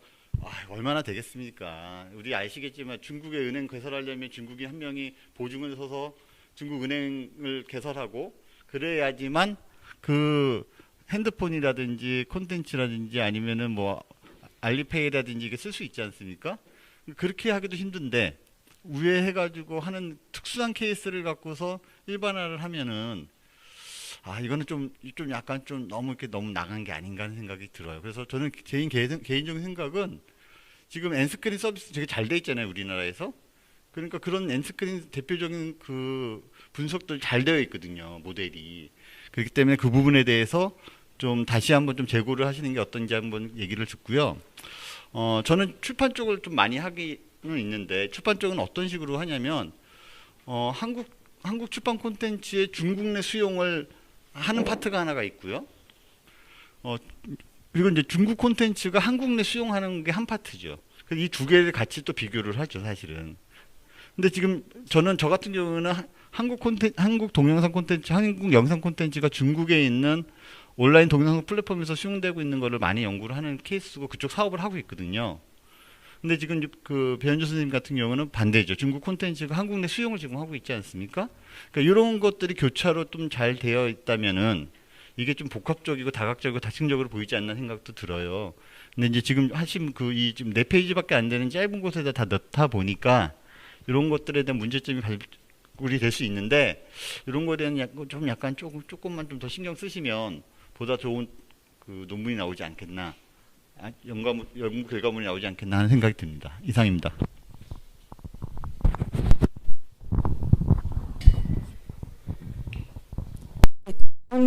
Speaker 6: 얼마나 되겠습니까? 우리 아시겠지만 중국의 은행 개설하려면 중국인 한 명이 보증을 서서 중국 은행을 개설하고 그래야지만 그 핸드폰이라든지 콘텐츠라든지 아니면은 뭐 알리페이라든지 이게 쓸 수 있지 않습니까? 그렇게 하기도 힘든데 우회해가지고 하는 특수한 케이스를 갖고서 일반화를 하면은 이거는 좀 약간 좀 너무 나간 게 아닌가 하는 생각이 들어요. 그래서 저는 개인적인 생각은 지금 엔스크린 서비스 되게 잘 돼 있잖아요, 우리나라에서. 그러니까 그런 엔스크린 대표적인 그 분석도 잘 되어 있거든요, 모델이. 그렇기 때문에 그 부분에 대해서 좀 다시 한번 좀 재고를 하시는 게 어떤지 한번 얘기를 듣고요. 저는 출판 쪽을 좀 많이 하기는 있는데 출판 쪽은 어떤 식으로 하냐면 한국 출판 콘텐츠의 중국 내 수용을 하는 파트가 하나가 있고요. 그리고 이제 중국 콘텐츠가 한국 내 수용하는 게 한 파트죠. 이 두 개를 같이 또 비교를 하죠, 사실은. 근데 지금 저 같은 경우는 한국 동영상 콘텐츠, 한국 영상 콘텐츠가 중국에 있는 온라인 동영상 플랫폼에서 수용되고 있는 거를 많이 연구를 하는 케이스고 그쪽 사업을 하고 있거든요. 근데 지금 그 배현주 선생님 같은 경우는 반대죠. 중국 콘텐츠가 한국 내 수용을 지금 하고 있지 않습니까? 그러니까 이런 것들이 교차로 좀 잘 되어 있다면은 이게 좀 복합적이고 다각적이고 다층적으로 보이지 않나 생각도 들어요. 근데 이제 지금 하신 지금 4페이지밖에 안 되는 짧은 곳에다 다 넣다 보니까 이런 것들에 대한 문제점이 발굴이 될 수 있는데 이런 거에 대한 약간 조금만 좀 더 신경 쓰시면 보다 좋은 그 논문이 나오지 않겠나. 연구 결과물이 나오지 않겠나 하는 생각이 듭니다. 이상입니다.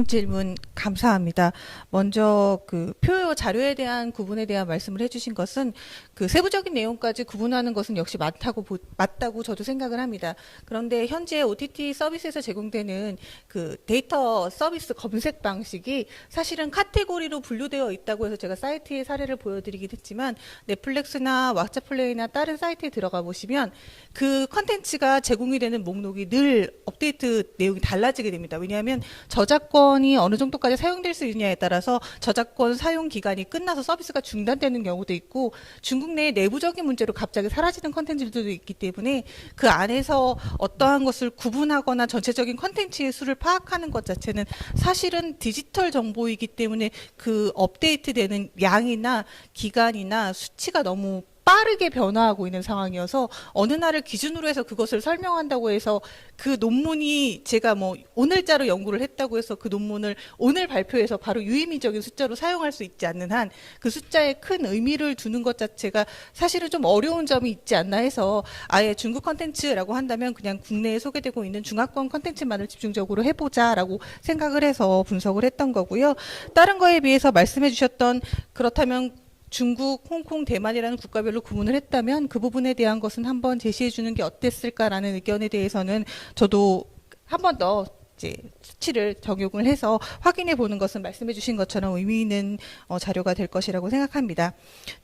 Speaker 7: 질문 감사합니다. 먼저 그 표 자료에 대한 구분에 대한 말씀을 해주신 것은 그 세부적인 내용까지 구분하는 것은 역시 맞다고 저도 생각을 합니다. 그런데 현재 OTT 서비스에서 제공되는 그 데이터 서비스 검색 방식이 사실은 카테고리로 분류되어 있다고 해서 제가 사이트의 사례를 보여드리긴 했지만 넷플릭스나 왓챠플레이나 다른 사이트에 들어가 보시면 그 컨텐츠가 제공이 되는 목록이 늘 업데이트 내용이 달라지게 됩니다. 왜냐하면 저작권이 어느 정도까지 사용될 수 있느냐에 따라서 저작권 사용 기간이 끝나서 서비스가 중단되는 경우도 있고 중국 내 내부적인 문제로 갑자기 사라지는 컨텐츠들도 있기 때문에 그 안에서 어떠한 것을 구분하거나 전체적인 컨텐츠의 수를 파악하는 것 자체는 사실은 디지털 정보이기 때문에 그 업데이트되는 양이나 기간이나 수치가 너무 빠르게 변화하고 있는 상황이어서 어느 날을 기준으로 해서 그것을 설명한다고 해서 그 논문이 제가 뭐 오늘자로 연구를 했다고 해서 그 논문을 오늘 발표해서 바로 유의미적인 숫자로 사용할 수 있지 않는 한 그 숫자에 큰 의미를 두는 것 자체가 사실은 좀 어려운 점이 있지 않나 해서 아예 중국 컨텐츠라고 한다면 그냥 국내에 소개되고 있는 중화권 컨텐츠만을 집중적으로 해보자라고 생각을 해서 분석을 했던 거고요. 다른 거에 비해서 말씀해 주셨던 그렇다면 중국, 홍콩, 대만이라는 국가별로 구분을 했다면 그 부분에 대한 것은 한번 제시해 주는 게 어땠을까라는 의견에 대해서는 저도 한 번 더 이제 수치를 적용을 해서 확인해 보는 것은 말씀해 주신 것처럼 의미 있는 자료가 될 것이라고 생각합니다.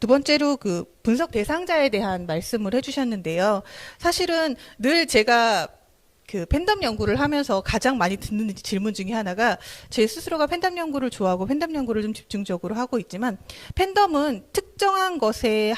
Speaker 7: 두 번째로 그 분석 대상자에 대한 말씀을 해 주셨는데요. 사실은 늘 제가 그 팬덤 연구를 하면서 가장 많이 듣는 질문 중에 하나가 제 스스로가 팬덤 연구를 좋아하고 팬덤 연구를 좀 집중적으로 하고 있지만 팬덤은 특정한 것에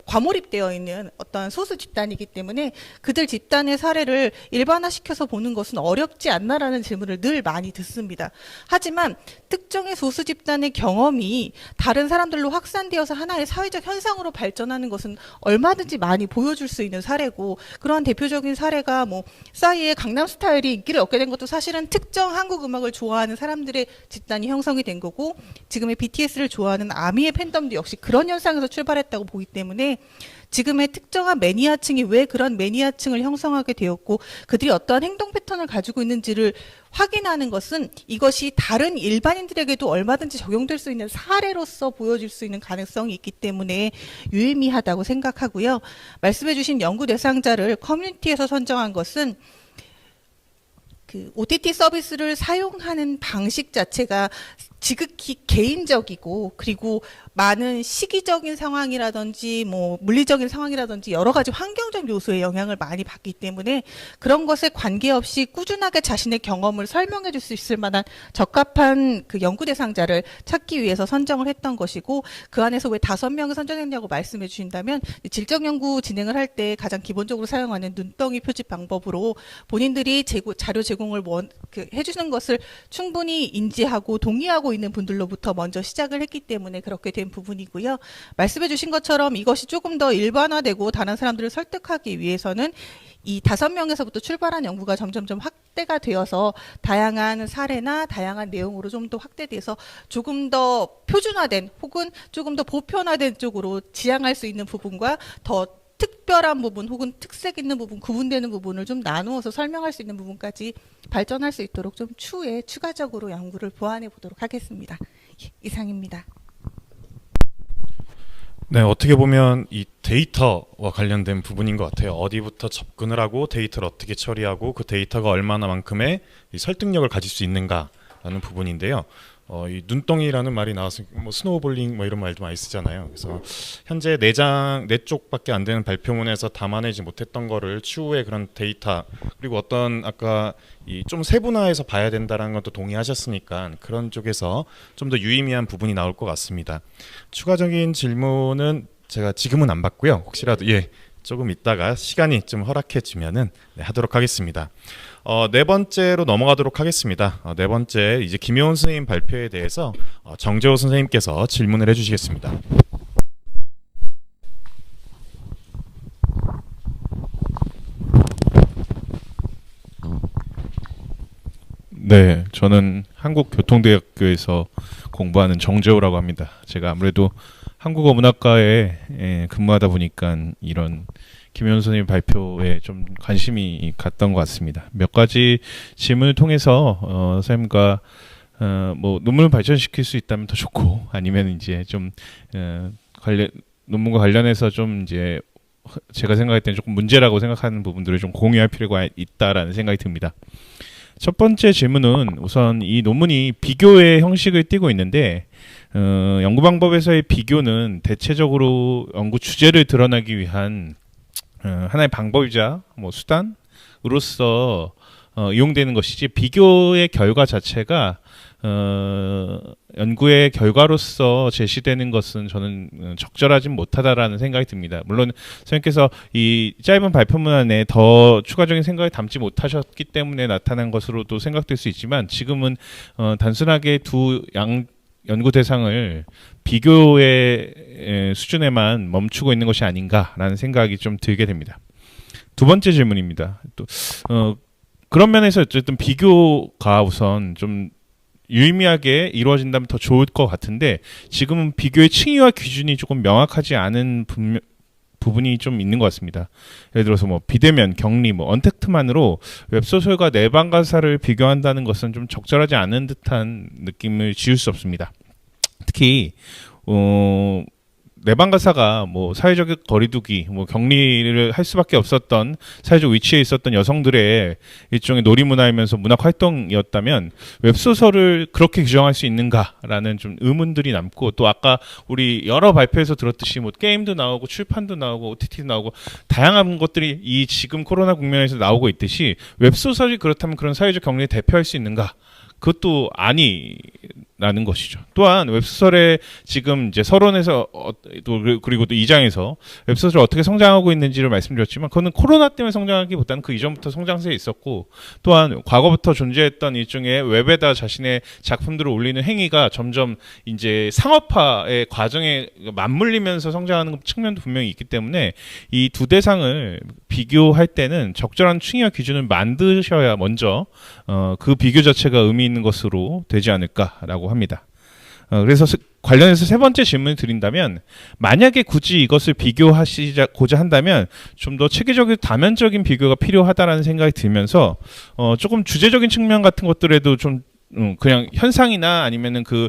Speaker 7: 과몰입되어 있는 어떤 소수 집단이기 때문에 그들 집단의 사례를 일반화시켜서 보는 것은 어렵지 않나라는 질문을 늘 많이 듣습니다. 하지만 특정의 소수 집단의 경험이 다른 사람들로 확산되어서 하나의 사회적 현상으로 발전하는 것은 얼마든지 많이 보여줄 수 있는 사례고 그러한 대표적인 사례가 뭐 싸이의 강남 스타일이 인기를 얻게 된 것도 사실은 특정 한국 음악을 좋아하는 사람들의 집단이 형성이 된 거고 지금의 BTS를 좋아하는 아미의 팬덤도 역시 그런 현상에서 출발했다고 보기 때문에 지금의 특정한 매니아층이 왜 그런 매니아층을 형성하게 되었고 그들이 어떠한 행동 패턴을 가지고 있는지를 확인하는 것은 이것이 다른 일반인들에게도 얼마든지 적용될 수 있는 사례로서 보여질 수 있는 가능성이 있기 때문에 유의미하다고 생각하고요. 말씀해 주신 연구 대상자를 커뮤니티에서 선정한 것은 그 OTT 서비스를 사용하는 방식 자체가 지극히 개인적이고 그리고 많은 시기적인 상황이라든지 뭐 물리적인 상황이라든지 여러 가지 환경적 요소의 영향을 많이 받기 때문에 그런 것에 관계없이 꾸준하게 자신의 경험을 설명해 줄 수 있을 만한 적합한 그 연구 대상자를 찾기 위해서 선정을 했던 것이고 그 안에서 왜 5명을 선정했냐고 말씀해 주신다면 질적 연구 진행을 할 때 가장 기본적으로 사용하는 눈덩이 표집 방법으로 본인들이 자료 제공을 해주는 것을 충분히 인지하고 동의하고 있는 분들로부터 먼저 시작을 했기 때문에 그렇게 된 부분이고요. 말씀해 주신 것처럼 이것이 조금 더 일반화되고 다른 사람들을 설득하기 위해서는 이 5명에서부터 출발한 연구가 점점점 확대가 되어서 다양한 사례나 다양한 내용으로 좀 더 확대돼서 조금 더 표준화된 혹은 조금 더 보편화된 쪽으로 지향할 수 있는 부분과 더 특별한 부분 혹은 특색 있는 부분, 구분되는 부분을 좀 나누어서 설명할 수 있는 부분까지 발전할 수 있도록 좀 추후에 추가적으로 연구를 보완해 보도록 하겠습니다. 이상입니다.
Speaker 1: 네, 어떻게 보면 이 데이터와 관련된 부분인 것 같아요. 어디부터 접근을 하고 데이터를 어떻게 처리하고 그 데이터가 얼마나만큼의 이 설득력을 가질 수 있는가라는 부분인데요. 이 눈덩이라는 말이 나와서 뭐 스노우볼링 뭐 이런 말도 많이 쓰잖아요. 그래서 현재 4쪽밖에 안 되는 발표문에서 담아내지 못했던 거를 추후에 그런 데이터 그리고 어떤 아까 이 좀 세분화해서 봐야 된다라는 것도 동의하셨으니까 그런 쪽에서 좀 더 유의미한 부분이 나올 것 같습니다. 추가적인 질문은 제가 지금은 안 받고요. 혹시라도 조금 있다가 시간이 좀 허락해 주면은 하도록 하겠습니다. 네 번째로 넘어가도록 하겠습니다. 네 번째 이제 김효은 선생님 발표에 대해서 정재호 선생님께서 질문을 해주시겠습니다.
Speaker 8: 네, 저는 한국교통대학교에서 공부하는 정재호라고 합니다. 제가 아무래도 한국어 문학과에 근무하다 보니까 이런 김효은 선생님 발표에 좀 관심이 갔던 것 같습니다. 몇 가지 질문을 통해서 선생님과 뭐 논문을 발전시킬 수 있다면 더 좋고 아니면 이제 좀 논문과 관련해서 좀 이제 제가 생각할 때는 조금 문제라고 생각하는 부분들을 좀 공유할 필요가 있다라는 생각이 듭니다. 첫 번째 질문은 우선 이 논문이 비교의 형식을 띠고 있는데 연구 방법에서의 비교는 대체적으로 연구 주제를 드러나기 위한 하나의 방법이자 뭐 수단으로서 이용되는 것이지 비교의 결과 자체가 연구의 결과로서 제시되는 것은 저는 적절하진 못하다라는 생각이 듭니다. 물론 선생님께서 이 짧은 발표문 안에 더 추가적인 생각을 담지 못하셨기 때문에 나타난 것으로도 생각될 수 있지만 지금은 단순하게 두 연구 대상을 비교의 수준에만 멈추고 있는 것이 아닌가라는 생각이 좀 들게 됩니다. 두 번째 질문입니다. 또 그런 면에서 어쨌든 비교가 우선 좀 유의미하게 이루어진다면 더 좋을 것 같은데 지금은 비교의 층위와 기준이 조금 명확하지 않은 부분이 좀 있는 것 같습니다. 예를 들어서 뭐 비대면, 격리, 뭐 언택트만으로 웹소설과 내방가사를 비교한다는 것은 좀 적절하지 않은 듯한 느낌을 지울 수 없습니다. 특히 내방가사가 뭐 사회적 거리두기, 뭐 격리를 할 수밖에 없었던 사회적 위치에 있었던 여성들의 일종의 놀이문화이면서 문학 활동이었다면 웹소설을 그렇게 규정할 수 있는가라는 좀 의문들이 남고, 또 아까 우리 여러 발표에서 들었듯이 뭐 게임도 나오고 출판도 나오고 OTT도 나오고 다양한 것들이 이 지금 코로나 국면에서 나오고 있듯이 웹소설이 그렇다면 그런 사회적 격리를 대표할 수 있는가? 그것도 아니라는 것이죠. 또한 웹소설의 지금 이제 서론에서 그리고 또 2장에서 웹소설이 어떻게 성장하고 있는지를 말씀드렸지만 그거는 코로나 때문에 성장하기보다는 그 이전부터 성장세에 있었고, 또한 과거부터 존재했던 일종의 웹에다 자신의 작품들을 올리는 행위가 점점 이제 상업화의 과정에 맞물리면서 성장하는 측면도 분명히 있기 때문에 이 두 대상을 비교할 때는 적절한 층위와 기준을 만드셔야 먼저 그 비교 자체가 의미 있는 것으로 되지 않을까라고 합니다. 그래서 관련해서 세 번째 질문을 드린다면, 만약에 굳이 이것을 비교하시고자 한다면 좀 더 체계적이고 다면적인 비교가 필요하다라는 생각이 들면서 조금 주제적인 측면 같은 것들에도 좀 그냥 현상이나 아니면은 그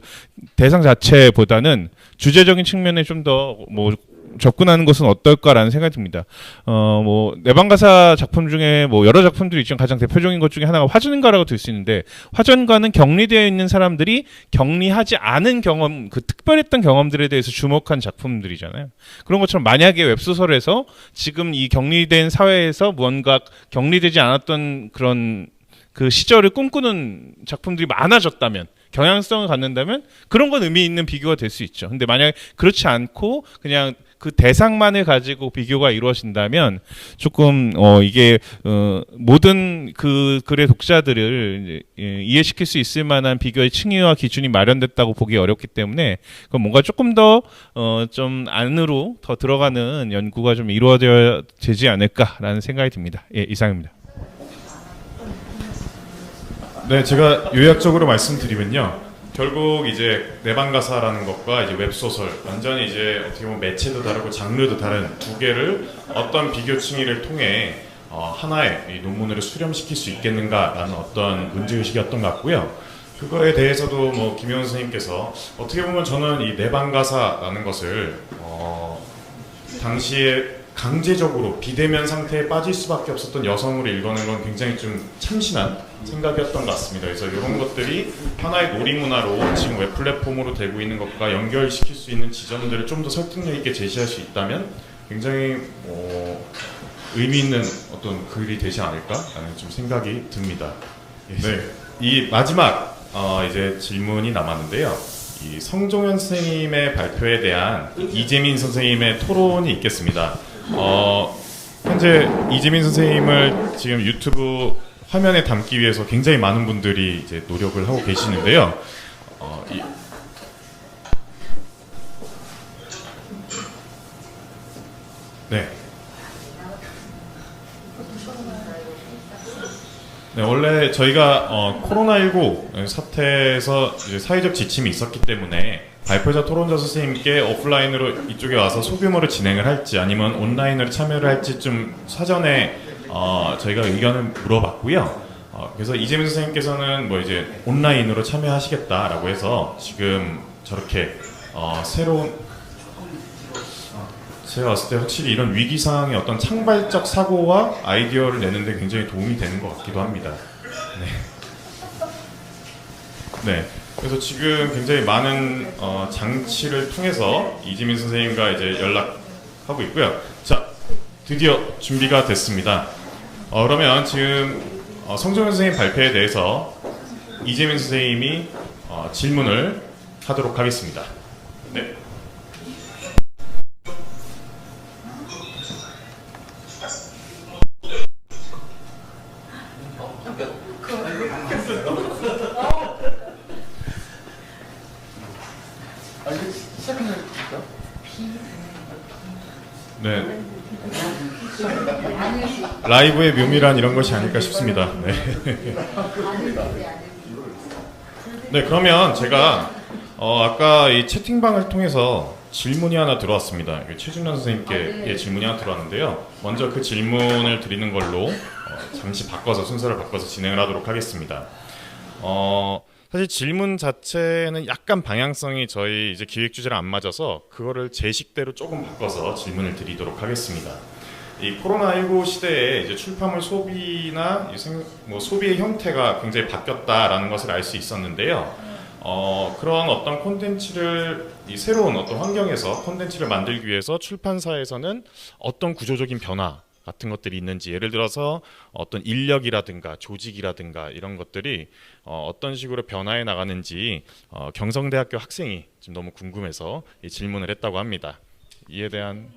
Speaker 8: 대상 자체보다는 주제적인 측면에 좀 더 뭐 접근하는 것은 어떨까라는 생각이 듭니다. 뭐 내방가사 작품 중에 뭐 여러 작품들이 있지만 가장 대표적인 것 중에 하나가 화전가라고 들 수 있는데, 화전가는 격리되어 있는 사람들이 격리하지 않은 경험, 그 특별했던 경험들에 대해서 주목한 작품들이잖아요. 그런 것처럼 만약에 웹소설에서 지금 이 격리된 사회에서 무언가 격리되지 않았던 그런 그 시절을 꿈꾸는 작품들이 많아졌다면, 경향성을 갖는다면 그런 건 의미 있는 비교가 될 수 있죠. 근데 만약에 그렇지 않고 그냥 그 대상만을 가지고 비교가 이루어진다면 조금 이게 모든 그 글의 독자들을 이해시킬 수 있을 만한 비교의 층위와 기준이 마련됐다고 보기 어렵기 때문에 그건 뭔가 조금 더 좀 안으로 더 들어가는 연구가 좀 이루어져야 되지 않을까라는 생각이 듭니다. 예, 이상입니다.
Speaker 1: 네, 제가 요약적으로 말씀드리면요. 결국 이제 내방가사라는 것과 이제 웹소설, 완전히 이제 어떻게 보면 매체도 다르고 장르도 다른 두 개를 어떤 비교 층위를 통해 하나의 이 논문으로 수렴시킬 수 있겠는가라는 어떤 문제의식이었던 것 같고요. 그거에 대해서도 뭐 김효은 선생님께서 어떻게 보면 저는 이 내방가사라는 것을 당시에 강제적으로 비대면 상태에 빠질 수밖에 없었던 여성으로 읽어낸 건 굉장히 좀 참신한 생각이었던 것 같습니다. 그래서 이런 것들이 하나의 놀이문화로 지금 웹 플랫폼으로 되고 있는 것과 연결시킬 수 있는 지점들을 좀 더 설득력 있게 제시할 수 있다면 굉장히 의미 있는 어떤 글이 되지 않을까라는 좀 생각이 듭니다. 네, 이 마지막 이제 질문이 남았는데요. 이 성종현 선생님의 발표에 대한 이재민 선생님의 토론이 있겠습니다. 현재 이재민 선생님을 지금 유튜브 화면에 담기 위해서 굉장히 많은 분들이 이제 노력을 하고 계시는데요. 네. 네, 원래 저희가 코로나19 사태에서 이제 사회적 지침이 있었기 때문에 발표자 토론자 선생님께 오프라인으로 이쪽에 와서 소규모로 진행을 할지 아니면 온라인으로 참여를 할지 좀 사전에 저희가 의견을 물어봤고요. 그래서 이재민 선생님께서는 뭐 이제 온라인으로 참여하시겠다라고 해서 지금 저렇게 새로운 제가 봤을 때 확실히 이런 위기 상황의 어떤 창발적 사고와 아이디어를 내는데 굉장히 도움이 되는 것 같기도 합니다. 네. 네. 그래서 지금 굉장히 많은 장치를 통해서 이재민 선생님과 이제 연락하고 있고요. 자, 드디어 준비가 됐습니다. 그러면 지금 성종현 선생님 발표에 대해서 이재민 선생님이 질문을 하도록 하겠습니다. 네. 네. 라이브의 묘미란 이런 것이 아닐까 싶습니다. 네. 네, 그러면 제가 아까 이 채팅방을 통해서 질문이 하나 들어왔습니다. 최준현 선생님께 질문이 하나 들어왔는데요. 먼저 그 질문을 드리는 걸로 잠시 바꿔서 순서를 바꿔서 진행을 하도록 하겠습니다. 사실 질문 자체는 약간 방향성이 저희 이제 기획 주제랑 안 맞아서 그거를 제 식대로 조금 바꿔서 질문을 드리도록 하겠습니다. 이 코로나19 시대에 이제 출판물 소비나 소비의 형태가 굉장히 바뀌었다라는 것을 알 수 있었는데요. 그런 어떤 콘텐츠를 이 새로운 어떤 환경에서 콘텐츠를 만들기 위해서 출판사에서는 어떤 구조적인 변화 같은 것들이 있는지, 예를 들어서 어떤 인력이라든가 조직이라든가 이런 것들이 어떤 식으로 변화해 나가는지 경성대학교 학생이 지금 너무 궁금해서 이 질문을 했다고 합니다. 이에 대한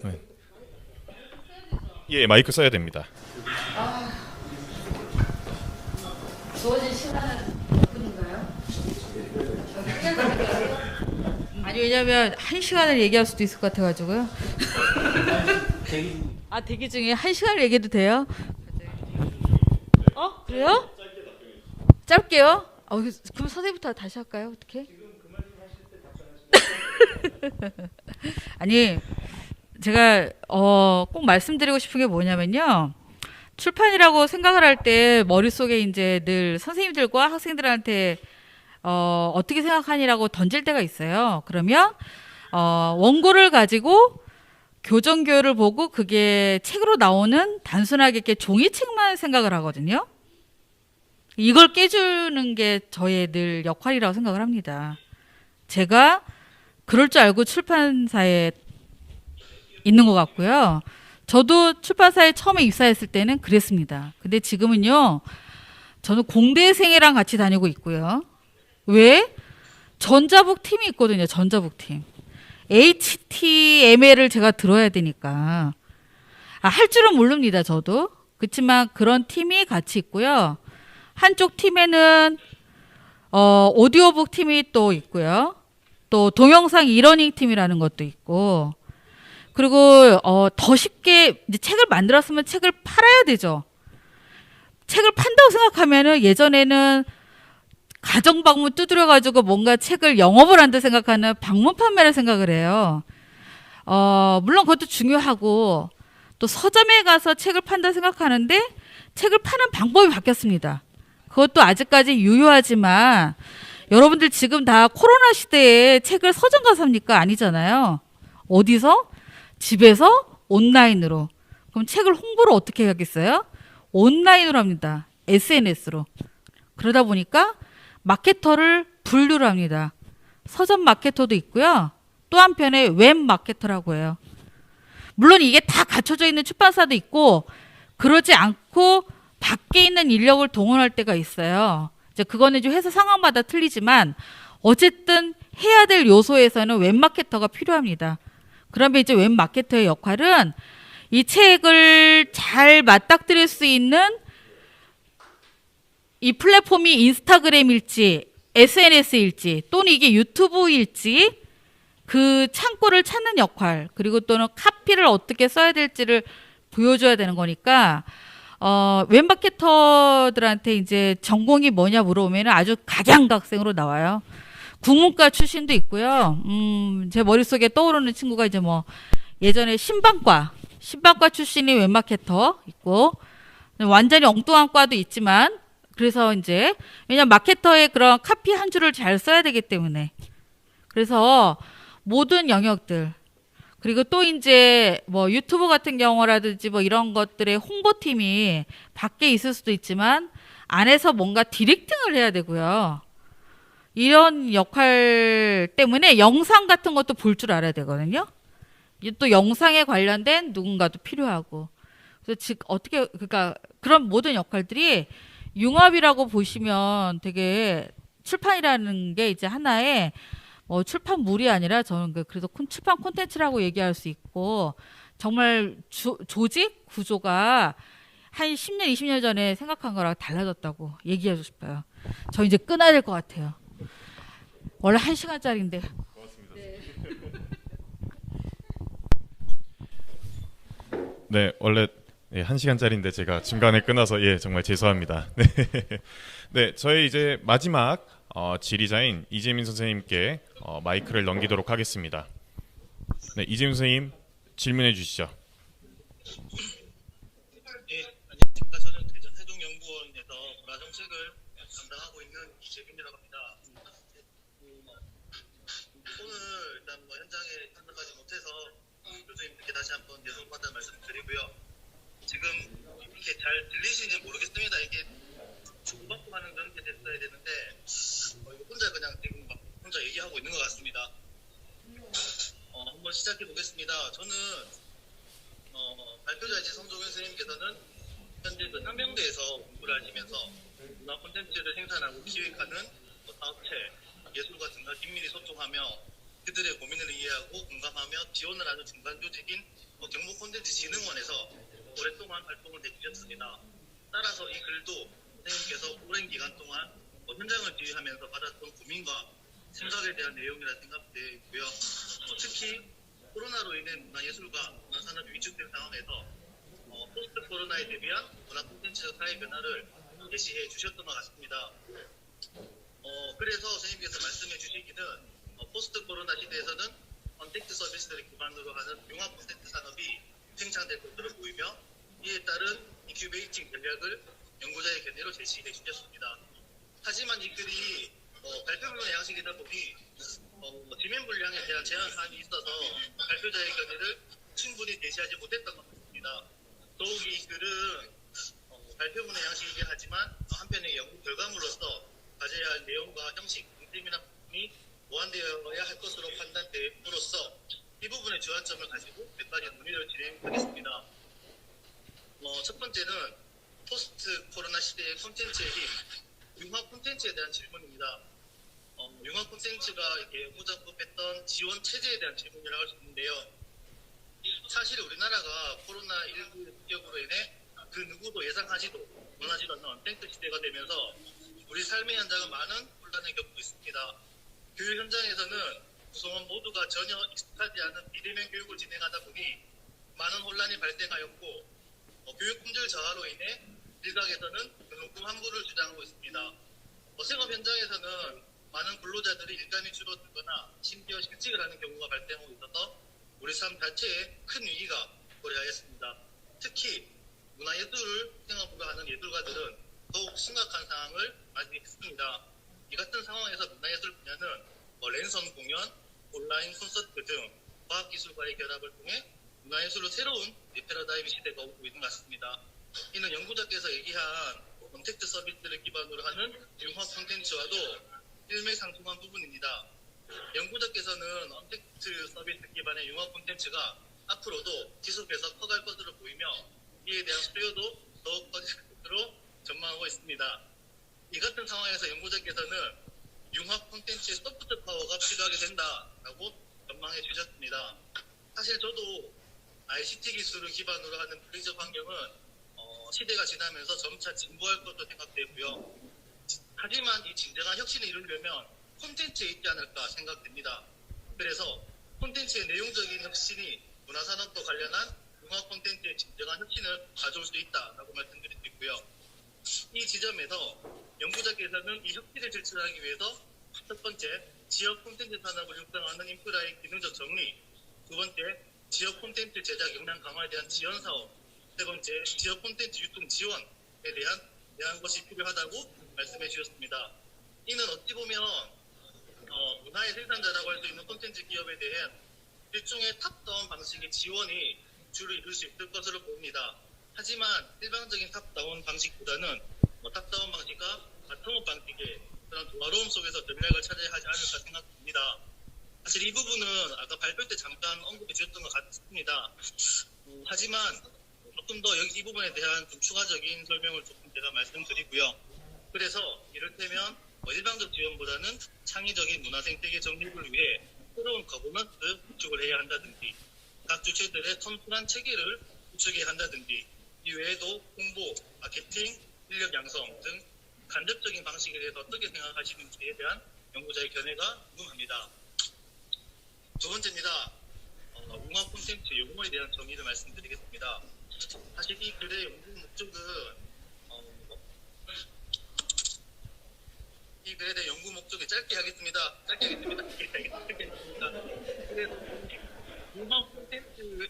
Speaker 1: 네. 예, 마이크 써야 됩니다.
Speaker 3: 주어진 시간은 몇 분인가요? 아니 왜냐면 1시간을 얘기할 수도 있을 것 같아가지고요. 대기 중에 1시간을 얘기해도 돼요? 그래요? 짧게요? 그럼 선생님부터 다시 할까요? 어떻게? 아니 제가 꼭 말씀드리고 싶은 게 뭐냐면요. 출판이라고 생각을 할 때 머릿속에 이제 늘 선생님들과 학생들한테 어떻게 생각하니라고 던질 때가 있어요. 그러면 원고를 가지고 교정교율을 보고 그게 책으로 나오는 단순하게 이렇게 종이책만 생각을 하거든요. 이걸 깨주는 게 저의 늘 역할이라고 생각을 합니다. 제가 그럴 줄 알고 출판사에 있는 것 같고요. 저도 출판사에 처음에 입사했을 때는 그랬습니다. 근데 지금은요, 저는 공대생이랑 같이 다니고 있고요. 왜? 전자북 팀이 있거든요. 전자북 팀. HTML을 제가 들어야 되니까. 할 줄은 모릅니다. 저도. 그렇지만 그런 팀이 같이 있고요. 한쪽 팀에는 오디오북 팀이 또 있고요. 또 동영상 이러닝 팀이라는 것도 있고. 그리고 더 쉽게 이제 책을 만들었으면 책을 팔아야 되죠. 책을 판다고 생각하면은 예전에는 가정 방문 두드려 가지고 뭔가 책을 영업을 한다 생각하는 방문 판매를 생각을 해요. 물론 그것도 중요하고 또 서점에 가서 책을 판다 생각하는데 책을 파는 방법이 바뀌었습니다. 그것도 아직까지 유효하지만 여러분들 지금 다 코로나 시대에 책을 서점 가서 삽니까? 아니잖아요. 어디서? 집에서 온라인으로. 그럼 책을 홍보를 어떻게 하겠어요? 온라인으로 합니다. SNS로. 그러다 보니까 마케터를 분류를 합니다. 서점 마케터도 있고요. 또 한편에 웹 마케터라고 해요. 물론 이게 다 갖춰져 있는 출판사도 있고 그러지 않고 밖에 있는 인력을 동원할 때가 있어요. 이제 그거는 좀 회사 상황마다 틀리지만 어쨌든 해야 될 요소에서는 웹 마케터가 필요합니다. 그러면 이제 웹 마케터의 역할은 이 책을 잘 맞닥뜨릴 수 있는 이 플랫폼이 인스타그램일지 SNS일지 또는 이게 유튜브일지 그 창구를 찾는 역할, 그리고 또는 카피를 어떻게 써야 될지를 보여줘야 되는 거니까 웹 마케터들한테 이제 전공이 뭐냐 물어보면 아주 각양각색으로 나와요. 국문과 출신도 있고요. 제 머릿속에 떠오르는 친구가 이제 뭐 예전에 신방과 출신이 웹마케터 있고 완전히 엉뚱한 과도 있지만 그래서 이제 왜냐면 마케터의 그런 카피 한 줄을 잘 써야 되기 때문에 그래서 모든 영역들 그리고 또 이제 뭐 유튜브 같은 경우라든지 뭐 이런 것들의 홍보팀이 밖에 있을 수도 있지만 안에서 뭔가 디렉팅을 해야 되고요. 이런 역할 때문에 영상 같은 것도 볼 줄 알아야 되거든요. 또 영상에 관련된 누군가도 필요하고. 그래서 즉 어떻게 그러니까 그런 모든 역할들이 융합이라고 보시면 되게 출판이라는 게 이제 하나의 출판물이 아니라 저는 그래서 출판 콘텐츠라고 얘기할 수 있고 정말 조직 구조가 한 10년, 20년 전에 생각한 거랑 달라졌다고 얘기하고 싶어요. 저 이제 끊어야 될 것 같아요. 원래 1시간짜리인데.
Speaker 1: 고맙습니다.
Speaker 3: 네.
Speaker 1: 네, 원래 1시간짜리인데 제가 중간에 끊어서 정말 죄송합니다. 네, 네, 저희 이제 마지막 지리자인 이재민 선생님께 마이크를 넘기도록 하겠습니다. 네, 이재민 선생님 질문해 주시죠.
Speaker 9: 안녕하십니까. 저는 대전 세종연구원에서 문화정책을 담당하고 있는 이재민이라고 합니다. 오늘 일단 현장에 참석하지 못해서 교수님께 다시 한번 죄송하다는 말씀드리고요. 지금 이렇게 잘 들리시는지 모르겠습니다. 이게 주고받고 하는 그런 게 됐어야 되는데 혼자 그냥 지금 막 혼자 얘기하고 있는 것 같습니다. 한번 시작해 보겠습니다. 저는 발표자이신 성종현 선생님께서는 현재 그 상명대에서 공부를 하시면서 문화 콘텐츠를 생산하고 기획하는 사업체, 예술가 등과 긴밀히 소통하며 그들의 고민을 이해하고 공감하며 지원을 하는 중간 조직인 경북콘텐츠진흥원에서 오랫동안 활동을 해주셨습니다. 따라서 이 글도 선생님께서 오랜 기간 동안 현장을 지휘하면서 받았던 고민과 생각에 대한 내용이라 생각되고요. 특히 코로나로 인해 문화예술과 문화산업이 위축된 상황에서 포스트 코로나에 대비한 문화 콘텐츠적 사회 변화를 제시해 주셨던 것 같습니다. 그래서 선생님께서 말씀해 주시기는 포스트 코로나 시대에서는 언택트 서비스를 기반으로 하는 융합 콘텐츠 산업이 팽창될 것으로 보이며 이에 따른 인큐베이팅 전략을 연구자의 견해로 제시해 주셨습니다. 하지만 이 글이 발표문의 양식이다 보니 지면 분량에 대한 제한 사항이 있어서 발표자의 견해를 충분히 제시하지 못했던 것 같습니다. 더욱이 이 글은 발표문의 양식이긴 하지만 한편의 연구 결과물로서 가져야 할 내용과 형식, 중심이나 부분이 보완되어야 할 것으로 판단됨으로써 이 부분의 주안점을 가지고 몇 가지 논의를 진행하겠습니다. 첫 번째는 포스트 코로나 시대의 콘텐츠의 힘, 융합 콘텐츠에 대한 질문입니다. 융합 콘텐츠가 이렇게 연구작업했던 지원 체제에 대한 질문이라고 할 수 있는데요. 사실 우리나라가 코로나19 기업으로 인해 그 누구도 예상하지도 원하지도 않는 언택트 시대가 되면서 우리 삶의 현장은 많은 혼란을 겪고 있습니다. 교육 현장에서는 구성원 모두가 전혀 익숙하지 않은 비대면 교육을 진행하다 보니 많은 혼란이 발생하였고 교육 품질 저하로 인해 일각에서는 등록금 환불을 주장하고 있습니다. 생업 현장에서는 많은 근로자들이 일감이 줄어들거나 심지어 실직을 하는 경우가 발생하고 있어서 우리 삶 자체에 큰 위기가 고려하였습니다. 특히 문화예술을 생업으로 하는 예술가들은 더욱 심각한 상황을 맞이했습니다. 이 같은 상황에서 문화예술 분야는 랜선 공연, 온라인 콘서트 등 과학기술과의 결합을 통해 문화예술의 새로운 패러다임 시대가 오고 있는 것 같습니다. 이는 연구자께서 얘기한 언택트 서비스를 기반으로 하는 융합 콘텐츠와도 일맥상통한 부분입니다. 연구자께서는 언택트 서비스 기반의 융합 콘텐츠가 앞으로도 지속해서 커갈 것으로 보이며 이에 대한 수요도 더욱 커질 것으로 전망하고 있습니다. 이 같은 상황에서 연구자께서는 융합 콘텐츠의 소프트 파워가 필요하게 된다라고 전망해 주셨습니다. 사실 저도 ICT 기술을 기반으로 하는 물리적 환경은 시대가 지나면서 점차 진보할 것으로 생각되고요. 하지만 이 진정한 혁신을 이루려면 콘텐츠에 있지 않을까 생각됩니다. 그래서 콘텐츠의 내용적인 혁신이 문화산업과 관련한 융합 콘텐츠의 진정한 혁신을 가져올 수 있다라고 말씀드릴 수 있고요. 이 지점에서 연구자께서는 이 혁신을 실천하기 위해서 첫 번째, 지역 콘텐츠 산업을 육성하는 인프라의 기능적 정리, 두 번째, 지역 콘텐츠 제작 역량 강화에 대한 지원 사업, 세 번째, 지역 콘텐츠 유통 지원에 대한 것이 필요하다고 말씀해 주셨습니다. 이는 어찌 보면 문화의 생산자라고 할 수 있는 콘텐츠 기업에 대한 일종의 탑다운 방식의 지원이 주를 이룰 수 있을 것으로 보입니다. 하지만 일반적인 탑다운 방식보다는 탑다운 방식과 바텀업 방식의 그런 조화로움 속에서 전략을 찾아야 하지 않을까 생각됩니다. 사실 이 부분은 아까 발표 때 잠깐 언급해 주셨던 것 같습니다. 하지만 조금 더 이 부분에 대한 좀 추가적인 설명을 조금 제가 말씀드리고요. 그래서 이를테면 일방적 지원보다는 창의적인 문화생태계 정립을 위해 새로운 거버넌스 구축을 해야 한다든지 각 주체들의 선순환 체계를 구축해야 한다든지 이 외에도 홍보, 마케팅, 인력 양성 등 간접적인 방식에 대해서 어떻게 생각하시는지에 대한 연구자의 견해가 궁금합니다. 두 번째입니다. 융합 콘텐츠 용어에 대한 정의를 말씀드리겠습니다. 사실 이 글의 연구 목적은 이 글에 대한 연구 목적을 짧게 하겠습니다. 그래서 융합 콘텐츠,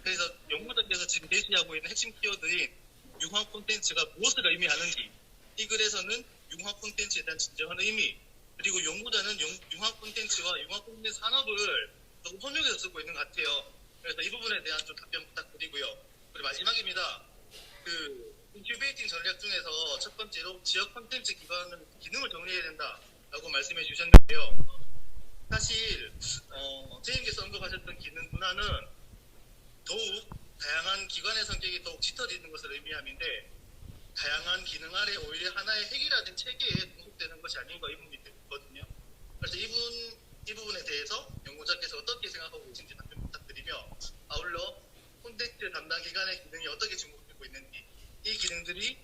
Speaker 9: 그래서 연구자께서 지금 제시하고 있는 핵심 키워드인 융합 콘텐츠가 무엇을 의미하는지, 이 글에서는 융합 콘텐츠에 대한 진정한 의미, 그리고 연구자는 융합 콘텐츠와 융합 콘텐츠 산업을 조금 혼용해서 쓰고 있는 것 같아요. 그래서 이 부분에 대한 좀 답변 부탁드리고요. 그리고 마지막입니다. 그 인큐베이팅 전략 중에서 첫 번째로 지역 콘텐츠 기능을 정리해야 된다라고 말씀해 주셨는데요. 사실 선생님께서 언급하셨던 기능 분화는 더욱 다양한 기관의 성격이 더욱 짙어지는 것을 의미함인데, 다양한 기능 아래 오히려 하나의 핵이라든 체계에 종속되는 것이 아닌가 이 부분이 들거든요. 그래서 이 부분에 대해서 연구자께서 어떻게 생각하고 계신지 답변 부탁드리며, 아울러 콘텐츠 담당 기관의 기능이 어떻게 중복되고 있는지, 이 기능들이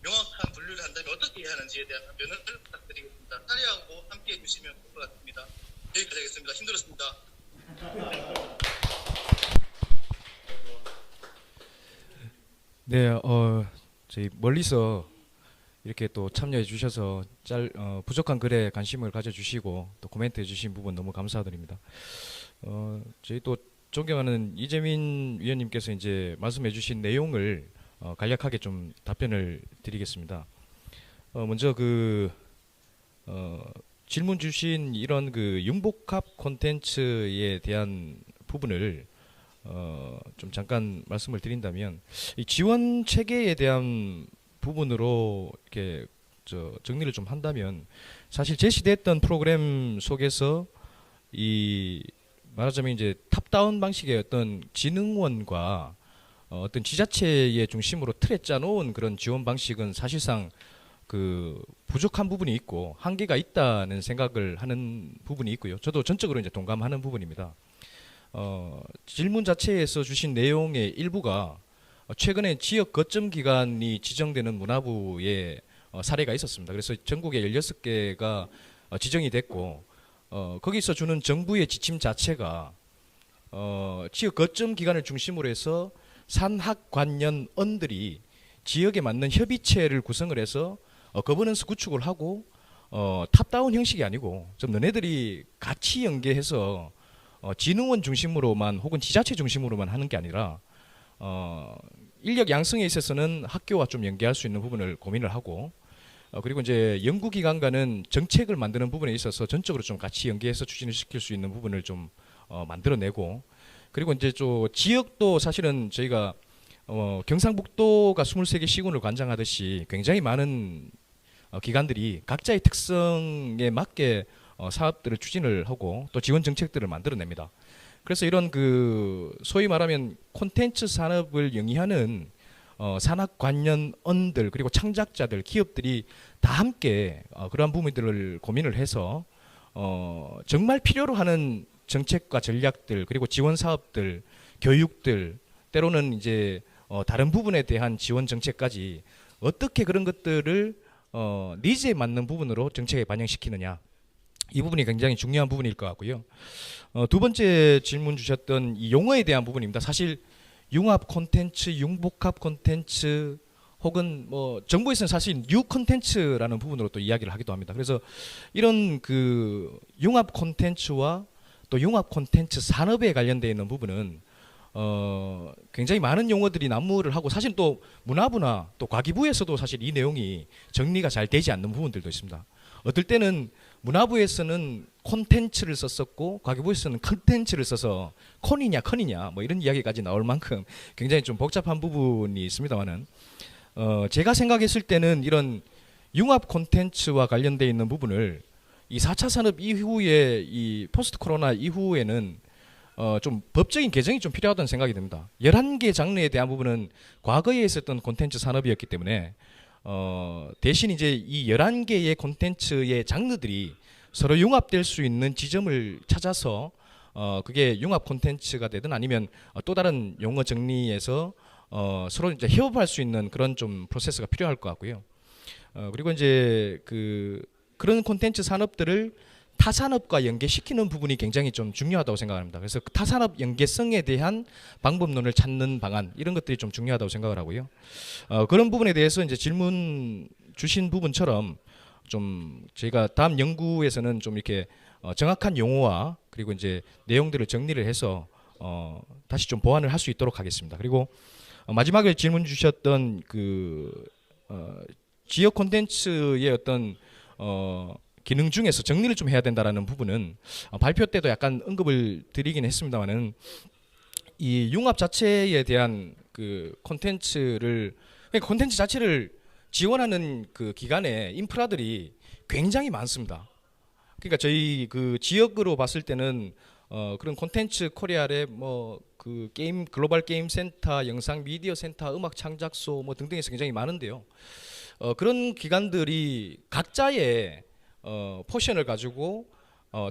Speaker 9: 명확한 분류를 한다면 어떻게 해야 하는지에 대한 답변을 부탁드리겠습니다. 사례하고 함께 해주시면 좋을 것 같습니다. 여기까지 하겠습니다. 힘들었습니다.
Speaker 4: 네, 저희 멀리서 이렇게 또 참여해 주셔서 부족한 글에 관심을 가져주시고 또 코멘트 해주신 부분 너무 감사드립니다. 저희 또 존경하는 이재민 위원님께서 이제 말씀해주신 내용을 간략하게 좀 답변을 드리겠습니다. 먼저 질문 주신 이런 그 융복합 콘텐츠에 대한 부분을 좀 잠깐 말씀을 드린다면, 이 지원 체계에 대한 부분으로 이렇게 정리를 좀 한다면, 사실 제시됐던 프로그램 속에서 이 말하자면 이제 탑다운 방식의 어떤 진흥원과 어떤 지자체의 중심으로 틀에 짜놓은 그런 지원 방식은 사실상 그 부족한 부분이 있고 한계가 있다는 생각을 하는 부분이 있고요. 저도 전적으로 이제 동감하는 부분입니다. 질문 자체에서 주신 내용의 일부가 최근에 지역 거점 기관이 지정되는 문화부의 사례가 있었습니다. 그래서 전국에 16개가 지정이 됐고, 거기서 주는 정부의 지침 자체가 지역 거점 기관을 중심으로 해서 산학관연원들이 지역에 맞는 협의체를 구성을 해서 거버넌스 구축을 하고 탑다운 형식이 아니고 좀 너네들이 같이 연계해서 진흥원 중심으로만 혹은 지자체 중심으로만 하는 게 아니라 인력 양성에 있어서는 학교와 좀 연계할 수 있는 부분을 고민을 하고, 그리고 이제 연구기관과는 정책을 만드는 부분에 있어서 전적으로 좀 같이 연계해서 추진을 시킬 수 있는 부분을 좀 만들어내고, 그리고 이제 좀 지역도 사실은 저희가 경상북도가 23개 시군을 관장하듯이 굉장히 많은 기관들이 각자의 특성에 맞게 사업들을 추진을 하고 또 지원 정책들을 만들어냅니다. 그래서 이런 그 소위 말하면 콘텐츠 산업을 영위하는 산학관연원들 그리고 창작자들, 기업들이 다 함께 그러한 부분들을 고민을 해서 정말 필요로 하는 정책과 전략들, 그리고 지원 사업들, 교육들, 때로는 이제 다른 부분에 대한 지원 정책까지 어떻게 그런 것들을 니즈에 맞는 부분으로 정책에 반영시키느냐, 이 부분이 굉장히 중요한 부분일 것 같고요. 두 번째 질문 주셨던 이 용어에 대한 부분입니다. 사실 융합 콘텐츠, 융복합 콘텐츠, 혹은 뭐 정부에서는 사실 뉴 콘텐츠라는 부분으로 또 이야기를 하기도 합니다. 그래서 이런 그 융합 콘텐츠와 또 융합 콘텐츠 산업에 관련되어 있는 부분은 굉장히 많은 용어들이 난무를 하고, 사실 또 문화부나 또 과기부에서도 사실 이 내용이 정리가 잘 되지 않는 부분들도 있습니다. 어떨 때는 문화부에서는 콘텐츠를 썼었고 과기부에서는 컨텐츠를 써서 콘이냐 컨이냐 뭐 이런 이야기까지 나올 만큼 굉장히 좀 복잡한 부분이 있습니다만은, 제가 생각했을 때는 이런 융합 콘텐츠와 관련되어 있는 부분을 이 4차 산업 이후에 이 포스트 코로나 이후에는 좀 법적인 개정이 좀 필요하다는 생각이 듭니다. 11개 장르에 대한 부분은 과거에 있었던 콘텐츠 산업이었기 때문에 대신 이제 이 11개의 콘텐츠의 장르들이 서로 융합될 수 있는 지점을 찾아서 그게 융합 콘텐츠가 되든 아니면 또 다른 용어 정리에서 서로 이제 협업할 수 있는 그런 좀 프로세스가 필요할 것 같고요. 그리고 이제 그런 콘텐츠 산업들을 타산업과 연계시키는 부분이 굉장히 좀 중요하다고 생각합니다. 그래서 그 타산업 연계성에 대한 방법론을 찾는 방안 이런 것들이 좀 중요하다고 생각을 하고요. 그런 부분에 대해서 이제 질문 주신 부분처럼 좀 저희가 다음 연구에서는 좀 이렇게 정확한 용어와 그리고 이제 내용들을 정리를 해서 다시 좀 보완을 할 수 있도록 하겠습니다. 그리고 마지막에 질문 주셨던 그 지역 콘텐츠의 어떤 기능 중에서 정리를 좀 해야 된다라는 부분은 발표 때도 약간 언급을 드리긴 했습니다만은 이 융합 자체에 대한 그 콘텐츠를 그러니까 콘텐츠 자체를 지원하는 그 기관의 인프라들이 굉장히 많습니다. 그러니까 저희 그 지역으로 봤을 때는 그런 콘텐츠 코리아의 뭐 그 게임 글로벌 게임 센터, 영상 미디어 센터, 음악 창작소 뭐 등등에서 굉장히 많은데요. 그런 기관들이 각자의 포션을 가지고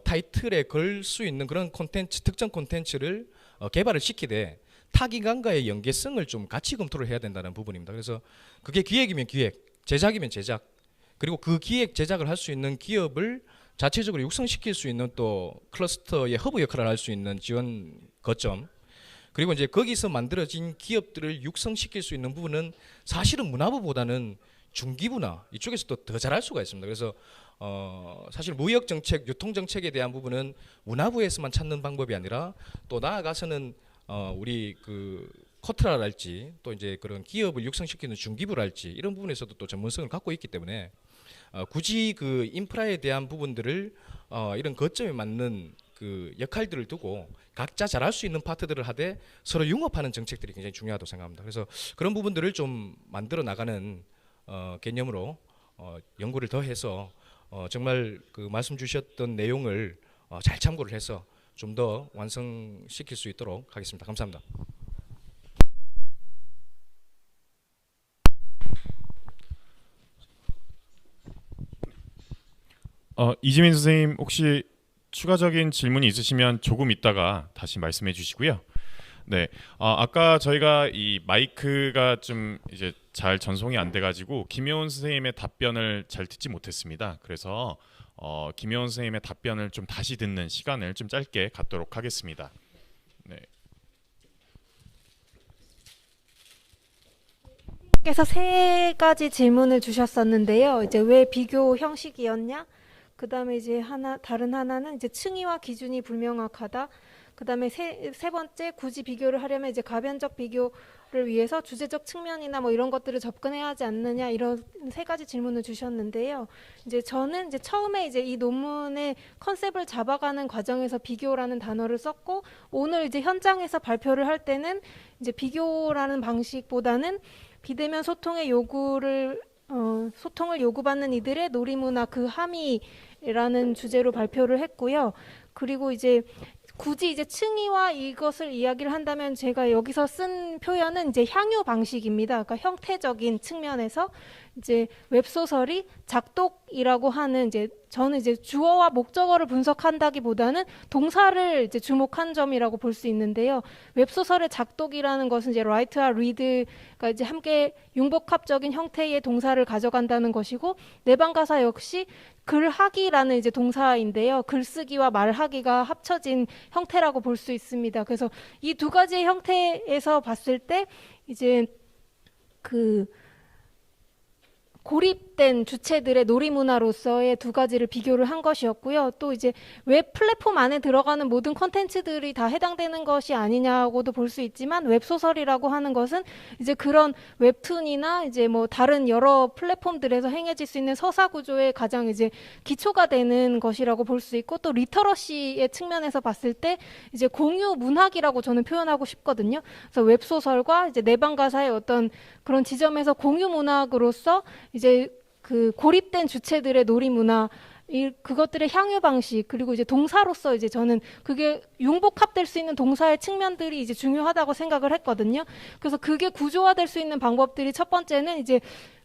Speaker 4: 타이틀에 걸 수 있는 그런 콘텐츠 특정 콘텐츠를 개발을 시키되 타 기관과의 연계성을 좀 같이 검토를 해야 된다는 부분입니다. 그래서 그게 기획이면 기획, 제작이면 제작, 그리고 그 기획 제작을 할 수 있는 기업을 자체적으로 육성시킬 수 있는 또 클러스터의 허브 역할을 할 수 있는 지원 거점, 그리고 이제 거기서 만들어진 기업들을 육성시킬 수 있는 부분은 사실은 문화부보다는 중기부나 이쪽에서 또 더 잘할 수가 있습니다. 그래서 사실 무역 정책, 유통 정책에 대한 부분은 문화부에서만 찾는 방법이 아니라 또 나아가서는 우리 그 코트라랄지 또 이제 그런 기업을 육성시키는 중기부랄지 이런 부분에서도 또 전문성을 갖고 있기 때문에 굳이 그 인프라에 대한 부분들을 이런 거점에 맞는 그 역할들을 두고 각자 잘할 수 있는 파트들을 하되 서로 융합하는 정책들이 굉장히 중요하다고 생각합니다. 그래서 그런 부분들을 좀 만들어 나가는 개념으로 연구를 더 해서 정말 그 말씀 주셨던 내용을 잘 참고를 해서 좀 더 완성시킬 수 있도록 하겠습니다. 감사합니다.
Speaker 1: 이지민 선생님 혹시 추가적인 질문이 있으시면 조금 있다가 다시 말씀해 주시고요. 네, 아까 저희가 이 마이크가 좀 이제 잘 전송이 안 돼가지고 김효은 선생님의 답변을 잘 듣지 못했습니다. 그래서 김효은 선생님의 답변을 좀 다시 듣는 시간을 좀 짧게 갖도록 하겠습니다. 네.
Speaker 10: 께서 세 가지 질문을 주셨었는데요. 이제 왜 비교 형식이었냐? 그다음에 이제 다른 하나는 이제 층위와 기준이 불명확하다. 그다음에 세 번째 굳이 비교를 하려면 이제 가변적 비교를 위해서 주제적 측면이나 뭐 이런 것들을 접근해야 하지 않느냐, 이런 세 가지 질문을 주셨는데요. 이제 저는 이제 처음에 이제 이 논문의 컨셉을 잡아가는 과정에서 비교라는 단어를 썼고, 오늘 이제 현장에서 발표를 할 때는 이제 비교라는 방식보다는 비대면 소통의 소통을 요구받는 이들의 놀이문화 그 함의라는 주제로 발표를 했고요. 그리고 이제 굳이 이제 층위와 이것을 이야기를 한다면 제가 여기서 쓴 표현은 이제 향유 방식입니다. 그러니까 형태적인 측면에서 이제 웹소설이 작독이라고 하는 이제 저는 이제 주어와 목적어를 분석한다기보다는 동사를 이제 주목한 점이라고 볼 수 있는데요. 웹소설의 작독이라는 것은 이제 write와 read가 이제 함께 융복합적인 형태의 동사를 가져간다는 것이고, 내방가사 역시 글하기라는 이제 동사인데요. 글쓰기와 말하기가 합쳐진 형태라고 볼 수 있습니다. 그래서 이 두 가지의 형태에서 봤을 때 이제 그 고립된 주체들의 놀이문화로서의 두 가지를 비교를 한 것이었고요. 또 이제 웹 플랫폼 안에 들어가는 모든 콘텐츠들이 다 해당되는 것이 아니냐고도 볼 수 있지만, 웹소설이라고 하는 것은 이제 그런 웹툰이나 이제 뭐 다른 여러 플랫폼들에서 행해질 수 있는 서사 구조의 가장 이제 기초가 되는 것이라고 볼 수 있고, 또 리터러시의 측면에서 봤을 때 이제 공유 문학이라고 저는 표현하고 싶거든요. 그래서 웹소설과 이제 내방가사의 어떤 그런 지점에서 공유 문학으로서 이제 그 고립된 주체들의 놀이 문화, 그것들의 향유 방식, 그리고 이제 동사로서 이제 저는 그게 융복합될 수 있는 동사의 측면들이 이제 중요하다고 생각을 했거든요. 그래서 그게 구조화될 수 있는 방법들이, 첫 번째는 이제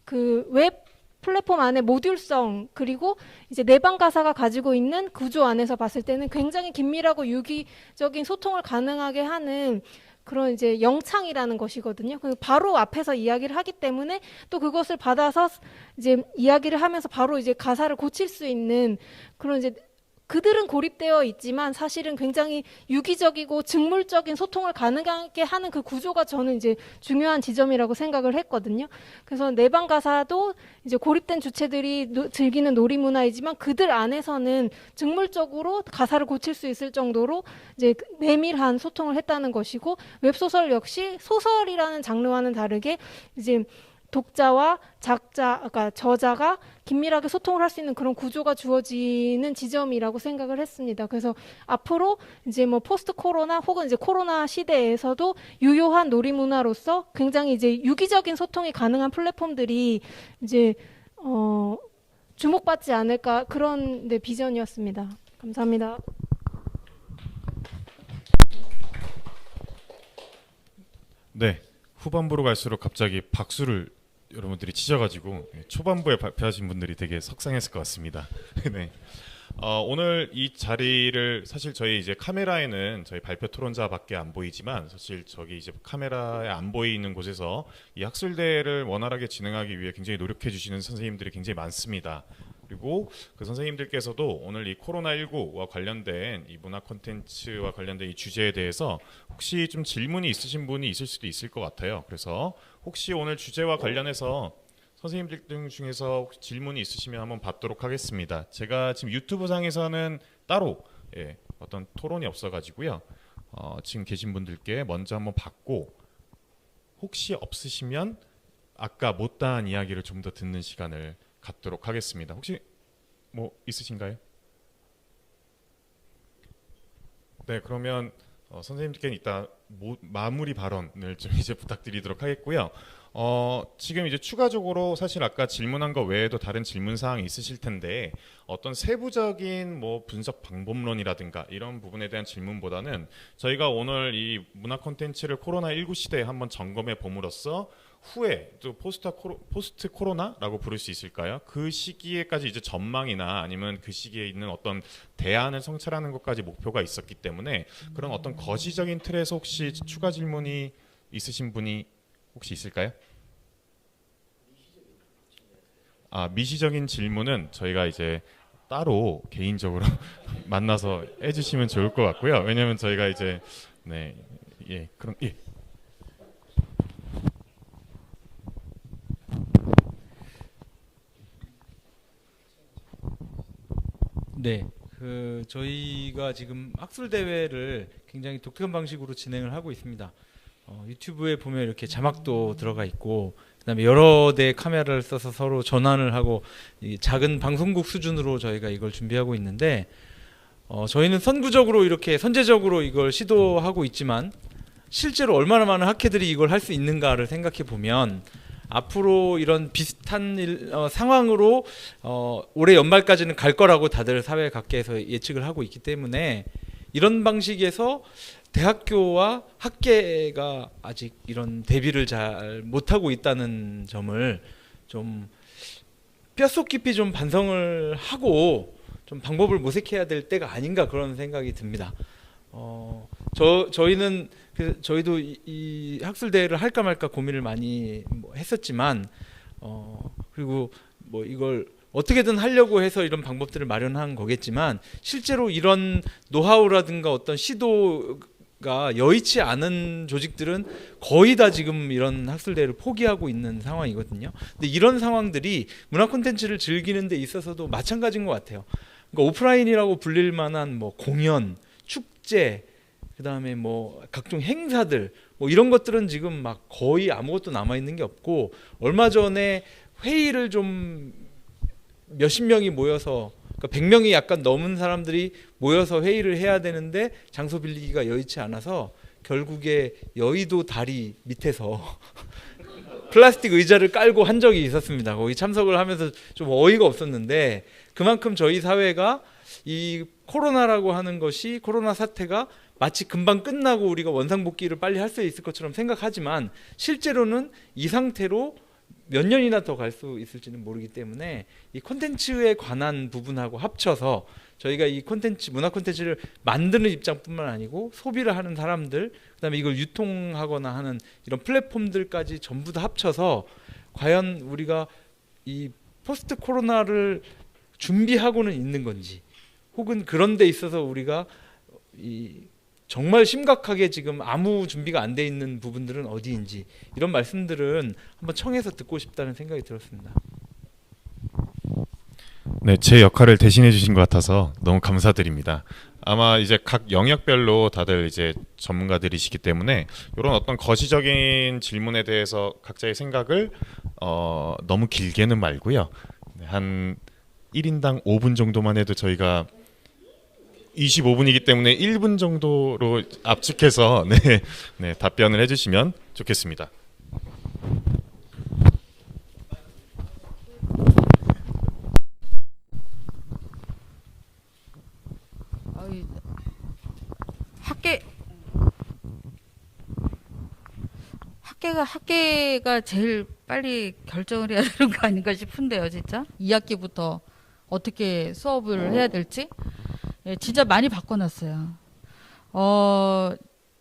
Speaker 10: 그 웹 플랫폼 안에 모듈성, 그리고 이제 내방 가사가 가지고 있는 구조 안에서 봤을 때는 굉장히 긴밀하고 유기적인 소통을 가능하게 하는 그런 이제 영창이라는 것이거든요. 바로 앞에서 이야기를 하기 때문에 또 그것을 받아서 이제 이야기를 하면서 바로 이제 가사를 고칠 수 있는 그런 이제 그들은 고립되어 있지만 사실은 굉장히 유기적이고 즉물적인 소통을 가능하게 하는 그 구조가 저는 이제 중요한 지점이라고 생각을 했거든요. 그래서 내방 가사도 이제 고립된 주체들이 즐기는 놀이 문화이지만 그들 안에서는 즉물적으로 가사를 고칠 수 있을 정도로 이제 내밀한 소통을 했다는 것이고, 웹소설 역시 소설이라는 장르와는 다르게 이제 독자와 작자, 그러니까 저자가 긴밀하게 소통을 할 수 있는 그런 구조가 주어지는 지점이라고 생각을 했습니다. 그래서 앞으로 이제 뭐 포스트 코로나 혹은 이제 코로나 시대에서도 유효한 놀이 문화로서 굉장히 이제 유기적인 소통이 가능한 플랫폼들이 이제 주목받지 않을까, 그런 비전이었습니다. 감사합니다.
Speaker 1: 네, 후반부로 갈수록 갑자기 박수를 여러분들이 치셔가지고 초반부에 발표하신 분들이 되게 속상했을 것 같습니다. 네. 오늘 이 자리를 사실 저희 이제 카메라에는 저희 발표 토론자밖에 안 보이지만 사실 저기 이제 카메라에 안 보이는 곳에서 이 학술대회를 원활하게 진행하기 위해 굉장히 노력해 주시는 선생님들이 굉장히 많습니다. 그리고 그 선생님들께서도 오늘 이 코로나19와 관련된 이 문화 콘텐츠와 관련된 이 주제에 대해서 혹시 좀 질문이 있으신 분이 있을 수도 있을 것 같아요. 그래서 혹시 오늘 주제와 관련해서 선생님들 등 중에서 혹시 질문이 있으시면 한번 받도록 하겠습니다. 제가 지금 유튜브 상에서는 따로 어떤 토론이 없어가지고요. 지금 계신 분들께 먼저 한번 받고 혹시 없으시면 아까 못다한 이야기를 좀 더 듣는 시간을 갖도록 하겠습니다. 혹시 뭐 있으신가요? 네, 그러면 선생님들께는 이따 마무리 발언을 좀 이제 부탁드리도록 하겠고요. 지금 이제 추가적으로 사실 아까 질문한 거 외에도 다른 질문 사항이 있으실 텐데 어떤 세부적인 뭐 분석 방법론이라든가 이런 부분에 대한 질문보다는 저희가 오늘 이 문화 콘텐츠를 코로나19 시대에 한번 점검해 봄으로써 후에 또 포스트 코로나라고 부를 수 있을까요? 그 시기에까지 이제 전망이나 아니면 그 시기에 있는 어떤 대안을 성찰하는 것까지 목표가 있었기 때문에 그런 어떤 거시적인 틀에서 혹시 추가 질문이 있으신 분이 혹시 있을까요? 미시적인 질문은 저희가 이제 따로 개인적으로 만나서 해주시면 좋을 것 같고요. 왜냐하면 저희가 이제 그럼
Speaker 2: 네, 저희가 지금 학술 대회를 굉장히 독특한 방식으로 진행을 하고 있습니다. 유튜브에 보면 이렇게 자막도 들어가 있고, 그다음에 여러 대의 카메라를 써서 서로 전환을 하고 이 작은 방송국 수준으로 저희가 이걸 준비하고 있는데, 저희는 선구적으로 이렇게 선제적으로 이걸 시도하고 있지만 실제로 얼마나 많은 학회들이 이걸 할 수 있는가를 생각해 보면 앞으로 이런 비슷한 상황으로 올해 연말까지는 갈 거라고 다들 사회 각계에서 예측을 하고 있기 때문에 이런 방식에서 대학교와 학계가 아직 이런 대비를 잘 못하고 있다는 점을 좀 뼛속 깊이 좀 반성을 하고 좀 방법을 모색해야 될 때가 아닌가, 그런 생각이 듭니다. 저희도 이 학술 대회를 할까 말까 고민을 많이 했었지만 그리고 뭐 이걸 어떻게든 하려고 해서 이런 방법들을 마련한 거겠지만 실제로 이런 노하우라든가 어떤 시도가 여의치 않은 조직들은 거의 다 지금 이런 학술 대회를 포기하고 있는 상황이거든요. 근데 이런 상황들이 문화 콘텐츠를 즐기는 데 있어서도 마찬가지인 것 같아요. 그러니까 오프라인이라고 불릴 만한 뭐 공연, 축제, 그다음에 뭐 각종 행사들 뭐 이런 것들은 지금 막 거의 아무것도 남아 있는 게 없고, 얼마 전에 회의를 좀 몇십 명이 모여서, 그러니까 100명이 약간 넘은 사람들이 모여서 회의를 해야 되는데 장소 빌리기가 여의치 않아서 결국에 여의도 다리 밑에서 플라스틱 의자를 깔고 한 적이 있었습니다. 거기 참석을 하면서 좀 어이가 없었는데, 그만큼 저희 사회가 이 코로나라고 하는 것이, 코로나 사태가 마치 금방 끝나고 우리가 원상복귀를 빨리 할 수 있을 것처럼 생각하지만 실제로는 이 상태로 몇 년이나 더 갈 수 있을지는 모르기 때문에 이 콘텐츠에 관한 부분하고 합쳐서 저희가 이 콘텐츠, 문화 콘텐츠를 만드는 입장뿐만 아니고 소비를 하는 사람들, 그다음에 이걸 유통하거나 하는 이런 플랫폼들까지 전부 다 합쳐서 과연 우리가 이 포스트 코로나를 준비하고는 있는 건지, 혹은 그런 데 있어서 우리가 정말 심각하게 지금 아무 준비가 안 돼 있는 부분들은 어디인지 이런 말씀들은 한번 청해서 듣고 싶다는 생각이 들었습니다.
Speaker 1: 네, 제 역할을 대신해 주신 것 같아서 너무 감사드립니다. 아마 이제 각 영역별로 다들 이제 전문가들이시기 때문에 이런 어떤 거시적인 질문에 대해서 각자의 생각을 너무 길게는 말고요. 네, 한 1인당 5분 정도만 해도 저희가 25분이기 때문에 1분 정도로 압축해서 네, 답변을 해주시면 좋겠습니다.
Speaker 3: 학계가 제일 빨리 결정을 해야 되는 거 아닌가 싶은데요, 진짜. 2학기부터 어떻게 수업을 해야 될지. 예, 진짜 많이 바꿔놨어요.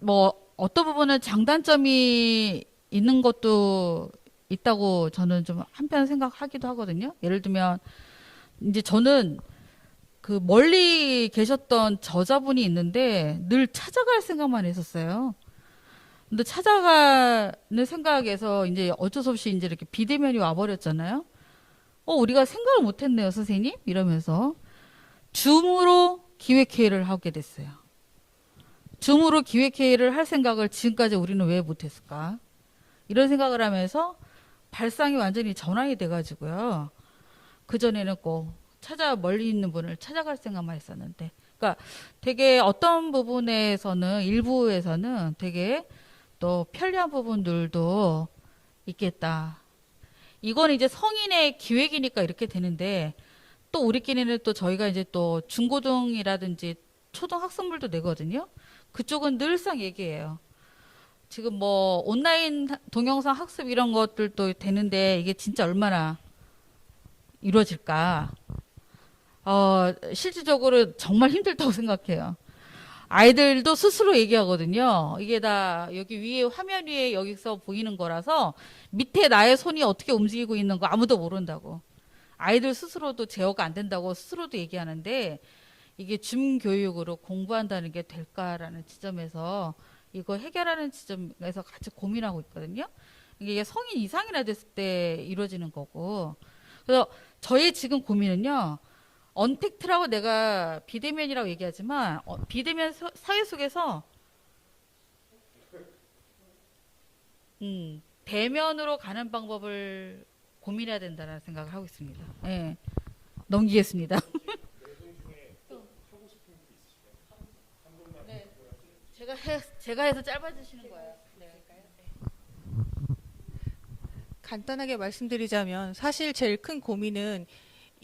Speaker 3: 뭐 어떤 부분은 장단점이 있는 것도 있다고 저는 좀 한편 생각하기도 하거든요. 예를 들면 이제 저는 그 멀리 계셨던 저자분이 있는데 늘 찾아갈 생각만 했었어요. 근데 찾아가는 생각에서 이제 어쩔 수 없이 이제 이렇게 비대면이 와버렸잖아요. 우리가 생각을 못했네요, 선생님. 이러면서 줌으로 기획회의를 하게 됐어요. 줌으로 기획회의를 할 생각을 지금까지 우리는 왜 못했을까? 이런 생각을 하면서 발상이 완전히 전환이 돼가지고요. 그전에는 꼭 멀리 있는 분을 찾아갈 생각만 했었는데, 그러니까 되게 어떤 부분에서는, 일부에서는 되게 또 편리한 부분들도 있겠다. 이건 이제 성인의 기획이니까 이렇게 되는데, 또 우리끼리는 또 저희가 이제 또 중고등이라든지 초등학생들도 내거든요. 그쪽은 늘상 얘기해요. 지금 뭐 온라인 동영상 학습 이런 것들도 되는데 이게 진짜 얼마나 이루어질까? 실질적으로 정말 힘들다고 생각해요. 아이들도 스스로 얘기하거든요. 이게 다 여기 위에 화면 위에 여기서 보이는 거라서 밑에 나의 손이 어떻게 움직이고 있는 거 아무도 모른다고. 아이들 스스로도 제어가 안 된다고 스스로도 얘기하는데 이게 줌 교육으로 공부한다는 게 될까라는 지점에서 이거 해결하는 지점에서 같이 고민하고 있거든요. 이게 성인 이상이나 됐을 때 이루어지는 거고. 그래서 저의 지금 고민은요. 언택트라고 내가 비대면이라고 얘기하지만 비대면 사회 속에서 대면으로 가는 방법을 고민해야 된다는 생각을 하고 있습니다. 네. 넘기겠습니다. 네. 제가 해서 짧아지시는 거예요. 네.
Speaker 7: 간단하게 말씀드리자면 사실 제일 큰 고민은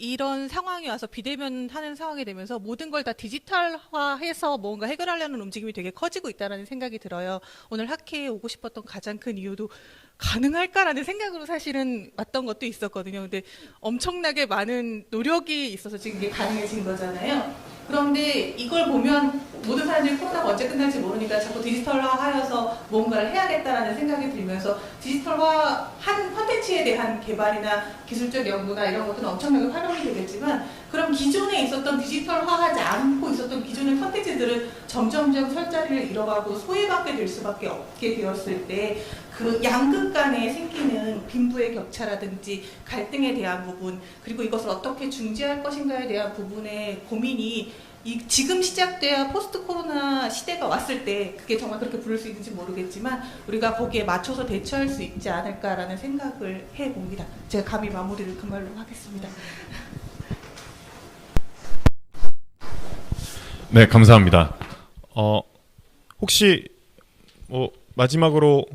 Speaker 7: 이런 상황이 와서 비대면 하는 상황이 되면서 모든 걸 다 디지털화해서 뭔가 해결하려는 움직임이 되게 커지고 있다는 생각이 들어요. 오늘 학회에 오고 싶었던 가장 큰 이유도 가능할까라는 생각으로 사실은 왔던 것도 있었거든요. 근데 엄청나게 많은 노력이 있어서 지금 이게 가능해진 거잖아요. 그런데 이걸 보면 모든 사람들이 코로나가 언제 끝날지 모르니까 자꾸 디지털화하여서 뭔가를 해야겠다라는 생각이 들면서 디지털화한 콘텐츠에 대한 개발이나 기술적 연구나 이런 것들은 엄청나게 활용이 되겠지만 그럼 기존에 있었던 디지털화하지 않고 있었던 기존의 콘텐츠들은 점점점 설 자리를 잃어가고 소외받게 될 수밖에 없게 되었을 때 그 양극 간에 생기는 빈부의 격차라든지 갈등에 대한 부분 그리고 이것을 어떻게 중재할 것인가에 대한 부분의 고민이 지금 시작돼야 포스트 코로나 시대가 왔을 때 그게 정말 그렇게 부를 수 있는지 모르겠지만 우리가 거기에 맞춰서 대처할 수 있지 않을까라는 생각을 해봅니다. 제가 감히 마무리를 그 말로 하겠습니다.
Speaker 1: 네, 감사합니다. 혹시 뭐 마지막으로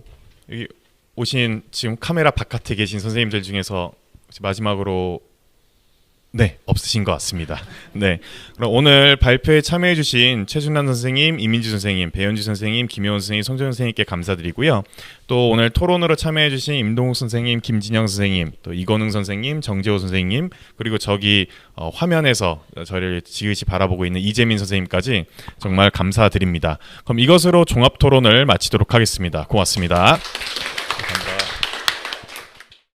Speaker 1: 여기 오신 지금 카메라 바깥에 계신 선생님들 중에서 마지막으로 네, 없으신 것 같습니다. 네, 그럼 오늘 발표에 참여해주신 최준환 선생님, 이민주 선생님, 배현주 선생님, 김효원 선생님, 성정 선생님께 감사드리고요. 또 오늘 토론으로 참여해주신 임동욱 선생님, 김진영 선생님, 또 이건웅 선생님, 정재호 선생님, 그리고 저기 화면에서 저를 지그시 바라보고 있는 이재민 선생님까지 정말 감사드립니다. 그럼 이것으로 종합 토론을 마치도록 하겠습니다. 고맙습니다.